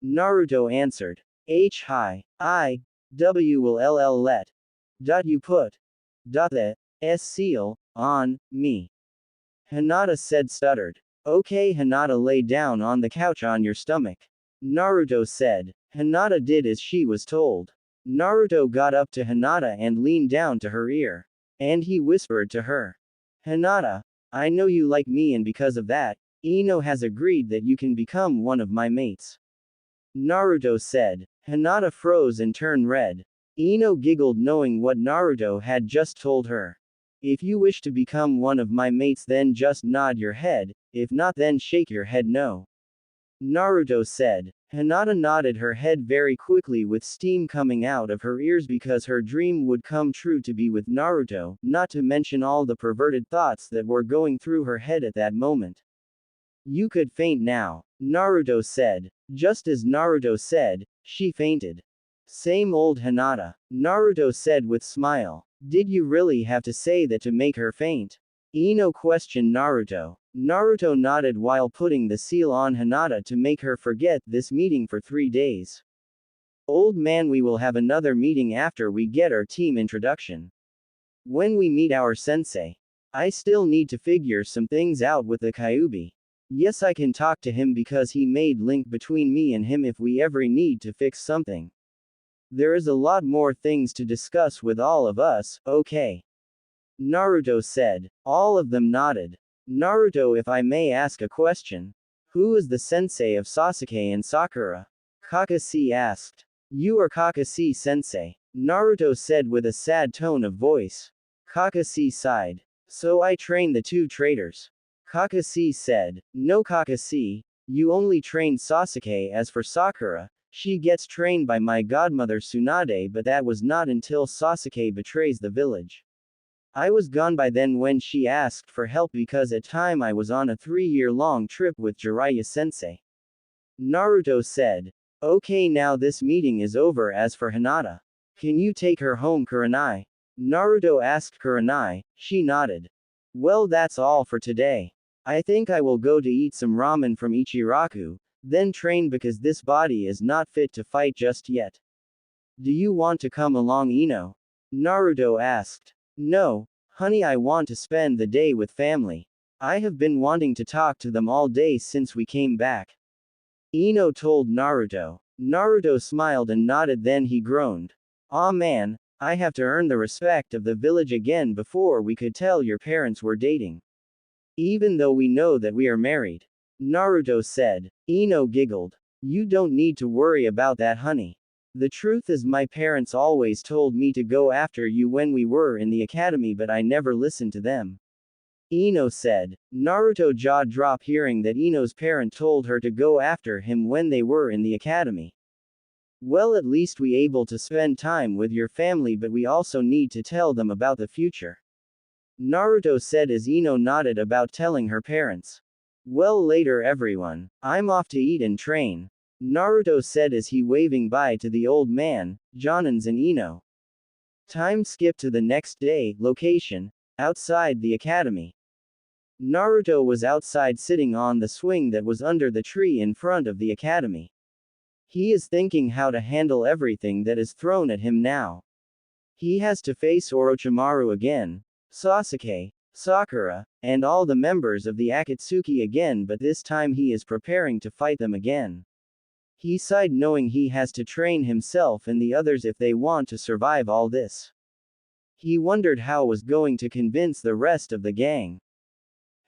S1: Naruto answered. I will let. You put. The seal on me. Hinata said stuttered. Okay Hinata, lay down on the couch on your stomach. Naruto said. Hinata did as she was told. Naruto got up to Hinata and leaned down to her ear. And he whispered to her. Hinata, I know you like me and because of that, Ino has agreed that you can become one of my mates. Naruto said. Hinata froze and turned red. Ino giggled knowing what Naruto had just told her. If you wish to become one of my mates then just nod your head, if not then shake your head no. Naruto said. Hinata nodded her head very quickly with steam coming out of her ears because her dream would come true to be with Naruto, not to mention all the perverted thoughts that were going through her head at that moment. You could faint now, Naruto said. Just as Naruto said, she fainted. Same old Hinata, Naruto said with smile. Did you really have to say that to make her faint? Ino questioned Naruto. Naruto nodded while putting the seal on Hinata to make her forget this meeting for 3 days. Old man, we will have another meeting after we get our team introduction. When we meet our sensei. I still need to figure some things out with the Kyuubi. Yes, I can talk to him because he made link between me and him if we ever need to fix something. There is a lot more things to discuss with all of us, okay? Naruto said. All of them nodded. Naruto, if I may ask a question. Who is the sensei of Sasuke and Sakura? Kakashi asked. You are Kakashi sensei. Naruto said with a sad tone of voice. Kakashi sighed. So I train the two traitors. Kakashi said. No Kakashi, you only trained Sasuke. As for Sakura, she gets trained by my godmother Tsunade, but that was not until Sasuke betrays the village. I was gone by then when she asked for help because at time I was on a 3-year-long trip with Jiraiya-sensei. Naruto said. Okay, now this meeting is over. As for Hinata. Can you take her home, Kurenai? Naruto asked Kurenai. She nodded. Well, that's all for today. I think I will go to eat some ramen from Ichiraku, then train because this body is not fit to fight just yet. Do you want to come along, Ino? Naruto asked. No, honey, I want to spend the day with family. I have been wanting to talk to them all day since we came back. Ino told Naruto. Naruto smiled and nodded, then he groaned. Aw man, I have to earn the respect of the village again before we could tell your parents we're dating. Even though we know that we are married. Naruto said. Ino giggled. You don't need to worry about that, honey. The truth is my parents always told me to go after you when we were in the academy, but I never listened to them. Ino said. Naruto jaw dropped hearing that Ino's parent told her to go after him when they were in the academy. Well, at least we able to spend time with your family, but we also need to tell them about the future. Naruto said as Ino nodded about telling her parents. Well, later everyone. I'm off to eat and train. Naruto said as he waving bye to the old man, Jonins and Ino. Time skip to the next day, location, outside the academy. Naruto was outside sitting on the swing that was under the tree in front of the academy. He is thinking how to handle everything that is thrown at him now. He has to face Orochimaru again, Sasuke, Sakura, and all the members of the Akatsuki again, but this time he is preparing to fight them again. He sighed knowing he has to train himself and the others if they want to survive all this. He wondered how was going to convince the rest of the gang.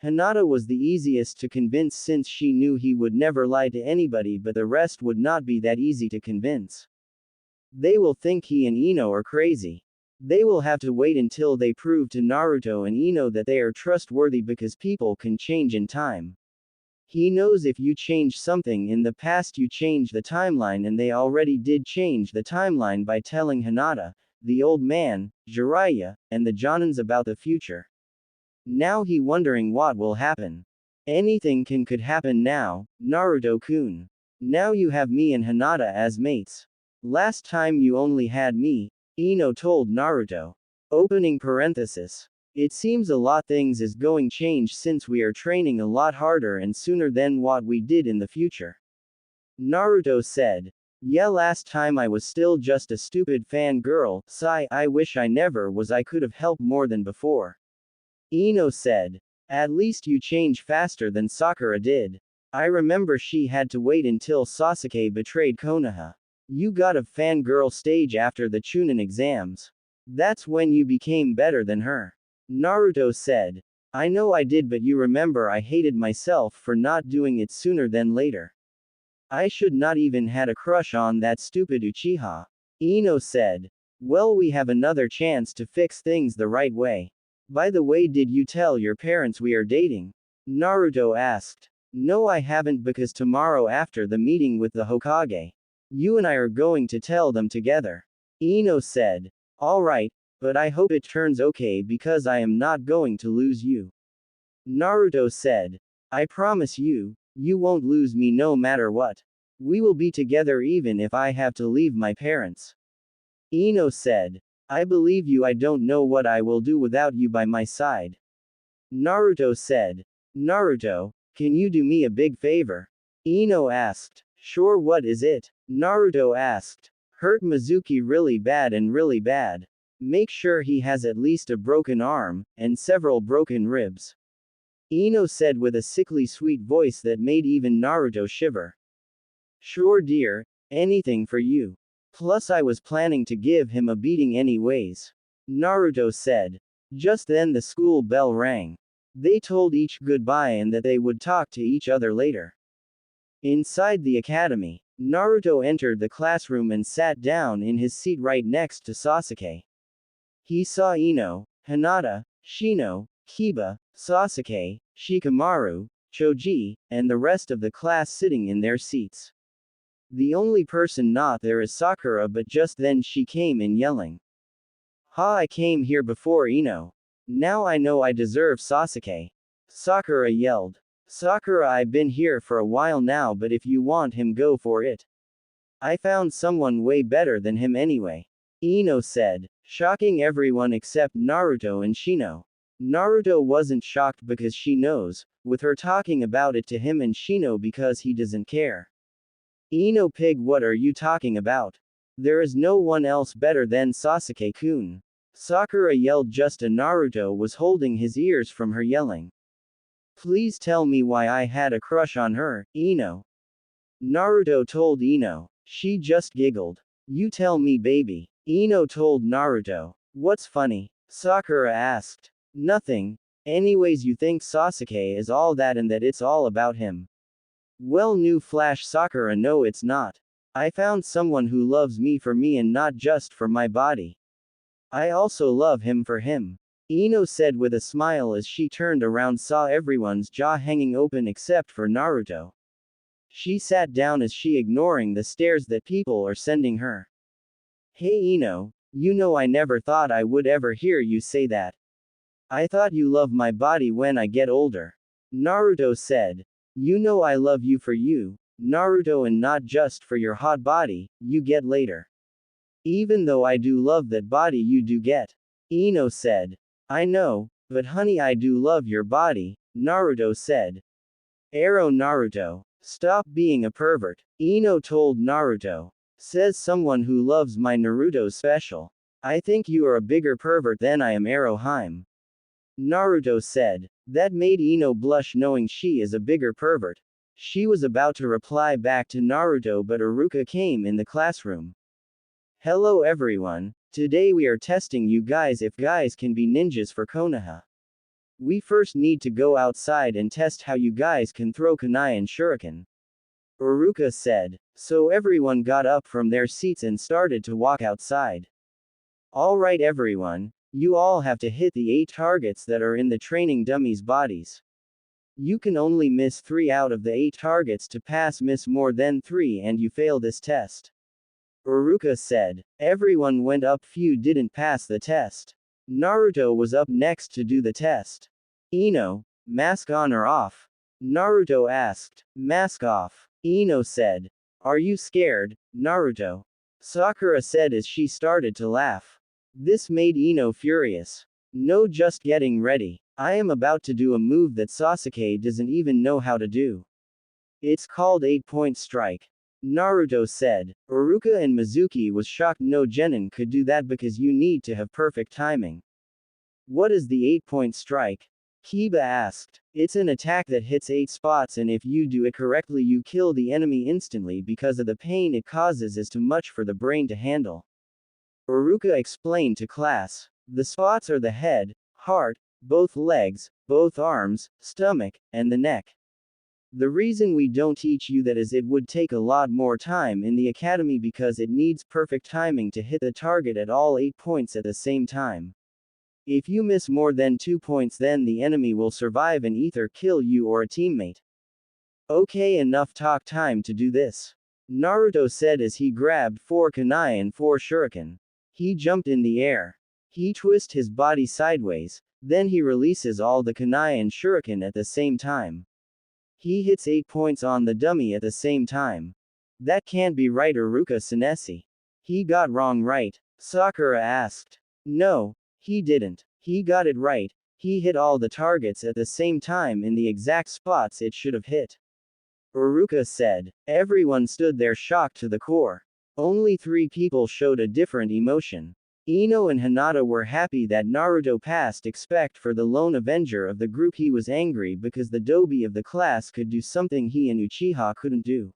S1: Hinata was the easiest to convince since she knew he would never lie to anybody, but the rest would not be that easy to convince. They will think he and Ino are crazy. They will have to wait until they prove to Naruto and Ino that they are trustworthy because people can change in time. He knows if you change something in the past you change the timeline, and they already did change the timeline by telling Hinata, the old man, Jiraiya, and the Jonins about the future. Now he wondering what will happen. Anything could happen now, Naruto-kun. Now you have me and Hinata as mates. Last time you only had me, Ino told Naruto. Opening parenthesis. It seems a lot things is going change since we are training a lot harder and sooner than what we did in the future. Naruto said. Yeah, last time I was still just a stupid fangirl, sigh, I wish I never was, I could have helped more than before. Ino said. At least you change faster than Sakura did. I remember she had to wait until Sasuke betrayed Konoha. You got a fangirl stage after the Chunin exams. That's when you became better than her. Naruto said. I know I did, but you remember I hated myself for not doing it sooner than later. I should not even had a crush on that stupid Uchiha. Ino said. Well, we have another chance to fix things the right way. By the way, did you tell your parents we are dating? Naruto asked. No, I haven't, because tomorrow after the meeting with the Hokage, you and I are going to tell them together. Ino said. Alright, but I hope it turns okay because I am not going to lose you. Naruto said. I promise you, you won't lose me no matter what. We will be together even if I have to leave my parents. Ino said. I believe you, I don't know what I will do without you by my side. Naruto said. Naruto, can you do me a big favor? Ino asked. Sure, what is it? Naruto asked. Hurt Mizuki really bad and really bad. Make sure he has at least a broken arm, and several broken ribs. Ino said with a sickly sweet voice that made even Naruto shiver. Sure dear, anything for you. Plus I was planning to give him a beating anyways. Naruto said. Just then the school bell rang. They told each goodbye and that they would talk to each other later. Inside the academy, Naruto entered the classroom and sat down in his seat right next to Sasuke. He saw Ino, Hinata, Shino, Kiba, Sasuke, Shikamaru, Choji, and the rest of the class sitting in their seats. The only person not there is Sakura, but just then she came in yelling. Ha, I came here before Ino. Now I know I deserve Sasuke. Sakura yelled. Sakura, I've been here for a while now, but if you want him, go for it. I found someone way better than him anyway. Ino said, shocking everyone except Naruto and Shino. Naruto wasn't shocked because she knows, with her talking about it to him, and Shino because he doesn't care. Ino pig, what are you talking about? There is no one else better than Sasuke-kun. Sakura yelled just as Naruto was holding his ears from her yelling. Please tell me why I had a crush on her, Ino. Naruto told Ino. She just giggled. You tell me, baby. Ino told Naruto. What's funny? Sakura asked. Nothing. Anyways, you think Sasuke is all that and that it's all about him. Well, new flash Sakura, no it's not. I found someone who loves me for me and not just for my body. I also love him for him. Ino said with a smile as she turned around, saw everyone's jaw hanging open except for Naruto. She sat down as she ignoring the stares that people are sending her. Hey Ino, you know I never thought I would ever hear you say that. I thought you love my body when I get older. Naruto said. You know I love you for you, Naruto, and not just for your hot body, you get later. Even though I do love that body you do get. Ino said. I know, but honey, I do love your body, Naruto said. Arrow Naruto. Stop being a pervert. Ino told Naruto. Says someone who loves my Naruto special. I think you are a bigger pervert than I am, Arrow Haim. Naruto said. That made Ino blush, knowing she is a bigger pervert. She was about to reply back to Naruto, but Iruka came in the classroom. Hello everyone. Today we are testing you guys if guys can be ninjas for Konoha. We first need to go outside and test how you guys can throw kunai and shuriken. Iruka said. So everyone got up from their seats and started to walk outside. Alright everyone, you all have to hit the 8 targets that are in the training dummies' bodies. You can only miss 3 out of the 8 targets to pass. Miss more than 3 and you fail this test. Iruka said. Everyone went up, few didn't pass the test. Naruto was up next to do the test. Ino, mask on or off? Naruto asked. Mask off. Ino said. Are you scared, Naruto? Sakura said as she started to laugh. This made Ino furious. No, just getting ready. I am about to do a move that Sasuke doesn't even know how to do. It's called 8-point strike. Naruto said. Iruka and Mizuki was shocked. No genin could do that because you need to have perfect timing. What is the 8-point strike? Kiba asked. It's an attack that hits 8 spots, and if you do it correctly you kill the enemy instantly because of the pain it causes is too much for the brain to handle. Iruka explained to class. The spots are the head, heart, both legs, both arms, stomach, and the neck. The reason we don't teach you that is it would take a lot more time in the academy because it needs perfect timing to hit the target at all 8 points at the same time. If you miss more than 2 points then the enemy will survive and either kill you or a teammate. Okay, enough talk, time to do this. Naruto said as he grabbed 4 kunai and 4 shuriken. He jumped in the air. He twists his body sideways, then he releases all the kunai and shuriken at the same time. He hits 8 points on the dummy at the same time. That can't be right, Iruka Senesi. He got wrong, right? Sakura asked. No, he didn't. He got it right. He hit all the targets at the same time in the exact spots it should have hit. Iruka said. Everyone stood there shocked to the core. Only 3 people showed a different emotion. Ino and Hinata were happy that Naruto passed, except for the lone avenger of the group. He was angry because the dobi of the class could do something he and Uchiha couldn't do.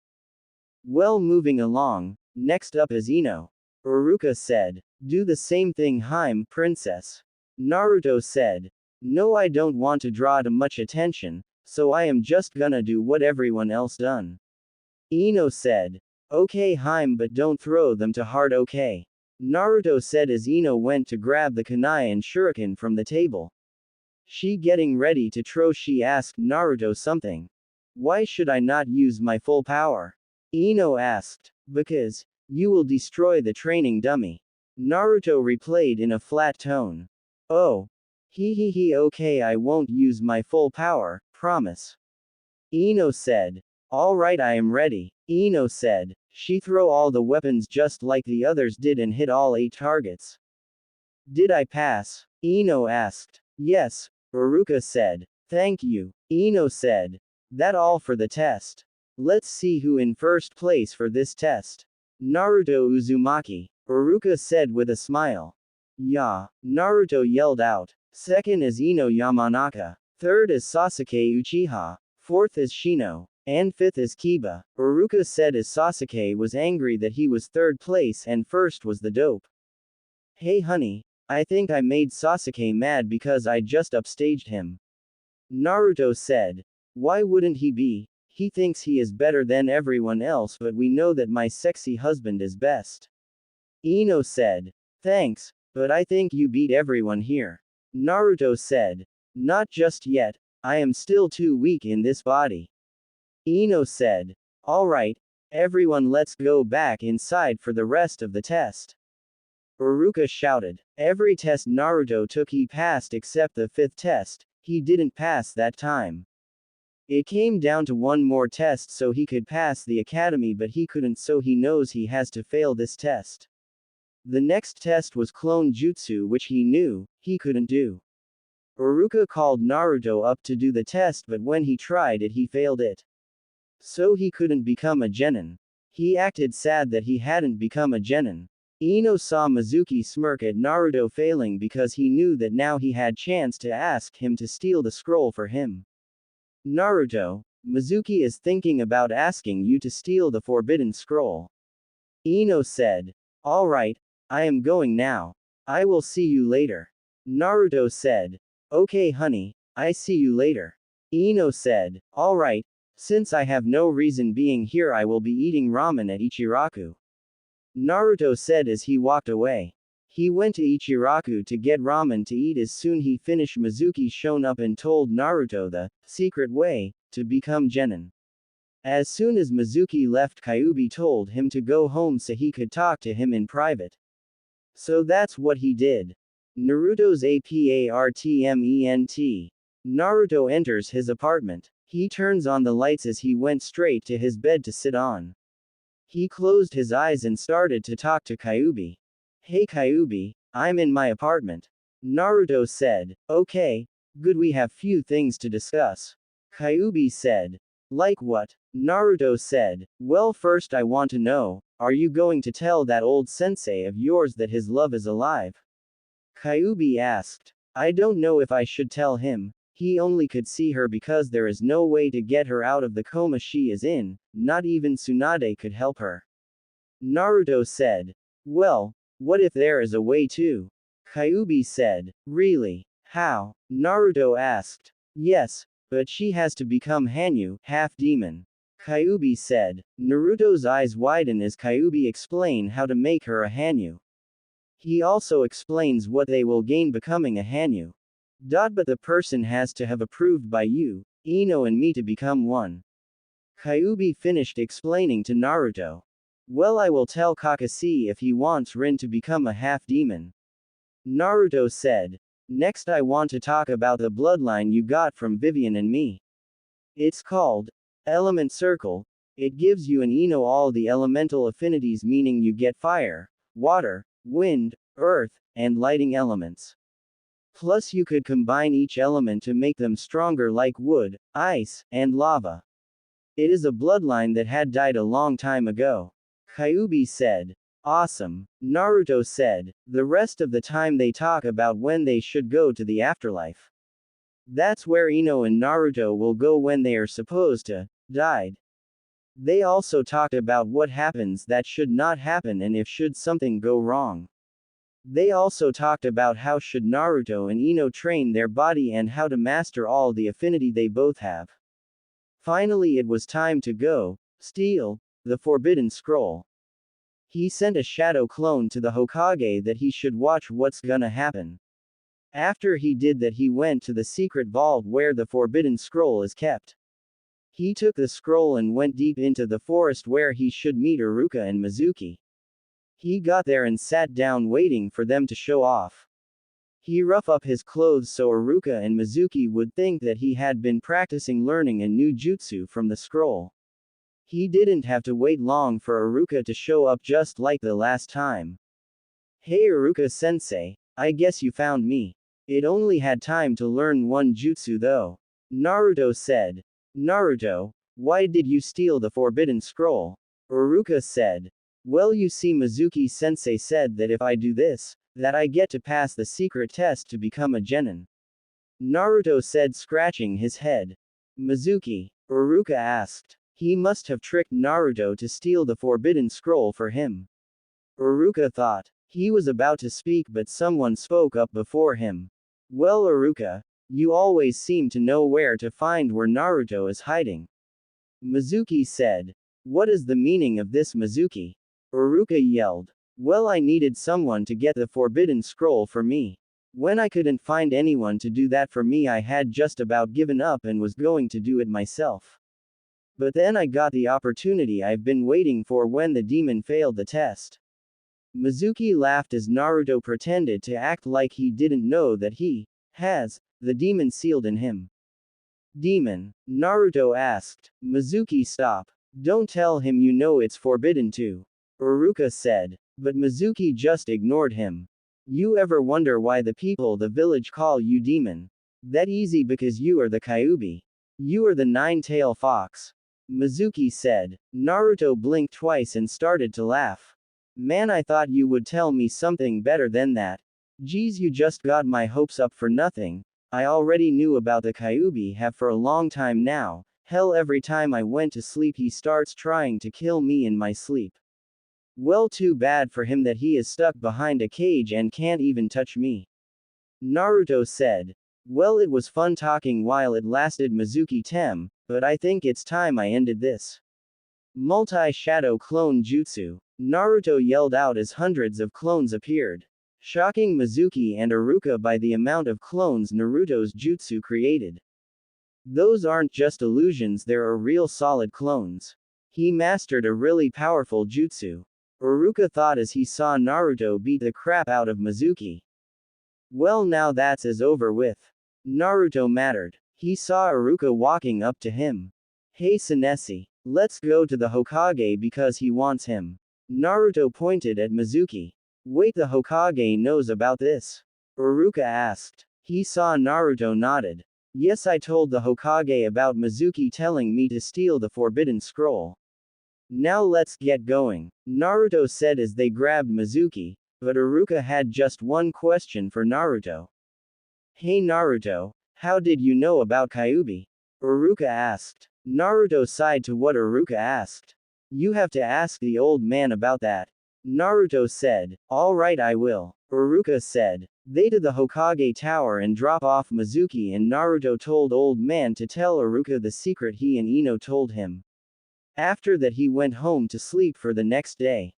S1: Well, moving along, next up is Ino. Iruka said. Do the same thing, Haim, princess. Naruto said. No, I don't want to draw too much attention, so I am just gonna do what everyone else done. Ino said. Okay, Haim, but don't throw them too hard, okay? Naruto said as Ino went to grab the kunai and shuriken from the table. She getting ready to throw, she asked Naruto something. Why should I not use my full power? Ino asked. Because you will destroy the training dummy. Naruto replied in a flat tone. Oh. He, okay, I won't use my full power, promise. Ino said. Alright, I am ready. Ino said. She throw all the weapons just like the others did and hit all 8 targets. Did I pass? Ino asked. Yes, Iruka said. Thank you. Ino said. That all for the test. Let's see who in first place for this test. Naruto Uzumaki. Iruka said with a smile. Yeah, Naruto yelled out. Second is Ino Yamanaka. Third is Sasuke Uchiha. Fourth is Shino. And fifth is Kiba. Iruka said as Sasuke was angry that he was third place and first was the dope. Hey honey, I think I made Sasuke mad because I just upstaged him. Naruto said. Why wouldn't he be? He thinks he is better than everyone else, but we know that my sexy husband is best. Ino said. Thanks, but I think you beat everyone here. Naruto said. Not just yet, I am still too weak in this body. Ino said. Alright, everyone, let's go back inside for the rest of the test. Iruka shouted. Every test Naruto took he passed except the 5th test, he didn't pass that time. It came down to one more test so he could pass the academy, but he couldn't, so he knows he has to fail this test. The next test was clone jutsu, which he knew he couldn't do. Iruka called Naruto up to do the test, but when he tried it he failed it. So he couldn't become a genin. He acted sad that he hadn't become a genin. Ino saw Mizuki smirk at Naruto failing because he knew that now he had chance to ask him to steal the scroll for him. Naruto, Mizuki is thinking about asking you to steal the forbidden scroll. Ino said. Alright, I am going now. I will see you later. Naruto said. Okay honey, I see you later. Ino said. Alright, since I have no reason being here, I will be eating ramen at Ichiraku. Naruto said as he walked away. He went to Ichiraku to get ramen to eat. As soon he finished, Mizuki shone up and told Naruto the secret way to become genin. As soon as Mizuki left, Kyuubi told him to go home so he could talk to him in private. So that's what he did. Naruto's apartment. Naruto enters his apartment. He turns on the lights as he went straight to his bed to sit on. He closed his eyes and started to talk to Kyuubi. Hey Kyuubi, I'm in my apartment. Naruto said. Okay, good, we have few things to discuss. Kyuubi said. Like what? Naruto said. Well, first I want to know, are you going to tell that old sensei of yours that his love is alive? Kyuubi asked. I don't know if I should tell him. He only could see her because there is no way to get her out of the coma she is in, not even Tsunade could help her. Naruto said. Well, what if there is a way to? Kyuubi said. Really? How? Naruto asked. Yes, but she has to become Hanyu, half demon. Kyuubi said. Naruto's eyes widen as Kyuubi explain how to make her a Hanyu. He also explains what they will gain becoming a Hanyu. But the person has to have approved by you, Ino and me to become one. Kyuubi finished explaining to Naruto. Well, I will tell Kakashi if he wants Rin to become a half-demon. Naruto said. Next I want to talk about the bloodline you got from Vivian and me. It's called Element Circle. It gives you and Ino all the elemental affinities, meaning you get fire, water, wind, earth, and lighting elements. Plus you could combine each element to make them stronger, like wood, ice, and lava. It is a bloodline that had died a long time ago. Kyuubi said. Awesome. Naruto said. The rest of the time they talk about when they should go to the afterlife. That's where Ino and Naruto will go when they are supposed to died. They also talked about what happens that should not happen and if should something go wrong. They also talked about how should Naruto and Ino train their body and how to master all the affinity they both have. Finally it was time to go steal the forbidden scroll. He sent a shadow clone to the Hokage that he should watch what's gonna happen. After he did that, he went to the secret vault where the forbidden scroll is kept. He took the scroll and went deep into the forest where he should meet Iruka and Mizuki. He got there and sat down waiting for them to show off. He roughed up his clothes so Iruka and Mizuki would think that he had been practicing learning a new jutsu from the scroll. He didn't have to wait long for Iruka to show up, just like the last time. Hey Iruka-sensei, I guess you found me. It only had time to learn one jutsu though. Naruto said. Naruto, why did you steal the forbidden scroll? Iruka said. Well, you see, Mizuki-sensei said that if I do this, that I get to pass the secret test to become a genin. Naruto said, scratching his head. Mizuki? Iruka asked. He must have tricked Naruto to steal the forbidden scroll for him. Iruka thought. He was about to speak, but someone spoke up before him. Well, Iruka, you always seem to know where to find where Naruto is hiding. Mizuki said. What is the meaning of this, Mizuki? Iruka yelled. Well, I needed someone to get the forbidden scroll for me. When I couldn't find anyone to do that for me, I had just about given up and was going to do it myself. But then I got the opportunity I've been waiting for when the demon failed the test. Mizuki laughed as Naruto pretended to act like he didn't know that he has the demon sealed in him. Demon. Naruto asked. Mizuki, stop. Don't tell him you know it's forbidden to. Iruka said. But Mizuki just ignored him. You ever wonder why the people the village call you demon? That easy because you are the Kyuubi. You are the nine-tailed fox. Mizuki said. Naruto blinked twice and started to laugh. Man, I thought you would tell me something better than that. Geez, you just got my hopes up for nothing. I already knew about the Kyuubi have for a long time now. Hell, every time I went to sleep he starts trying to kill me in my sleep. Well, too bad for him that he is stuck behind a cage and can't even touch me. Naruto said. Well, it was fun talking while it lasted, Mizuki Tem, but I think it's time I ended this. Multi-shadow clone jutsu. Naruto yelled out as hundreds of clones appeared, shocking Mizuki and Iruka by the amount of clones Naruto's jutsu created. Those aren't just illusions, there are real solid clones. He mastered a really powerful jutsu. Iruka thought as he saw Naruto beat the crap out of Mizuki. Well, now that's as over with. Naruto mattered. He saw Iruka walking up to him. Hey Senesi, let's go to the Hokage because he wants him. Naruto pointed at Mizuki. Wait, the Hokage knows about this? Iruka asked. He saw Naruto nodded. Yes, I told the Hokage about Mizuki telling me to steal the forbidden scroll. Now let's get going, Naruto said as they grabbed Mizuki, but Iruka had just one question for Naruto. Hey Naruto, how did you know about Kyuubi? Iruka asked. Naruto sighed to what Iruka asked. You have to ask the old man about that. Naruto said. Alright, I will. Iruka said. They to the Hokage tower and drop off Mizuki, and Naruto told old man to tell Iruka the secret he and Ino told him. After that he went home to sleep for the next day.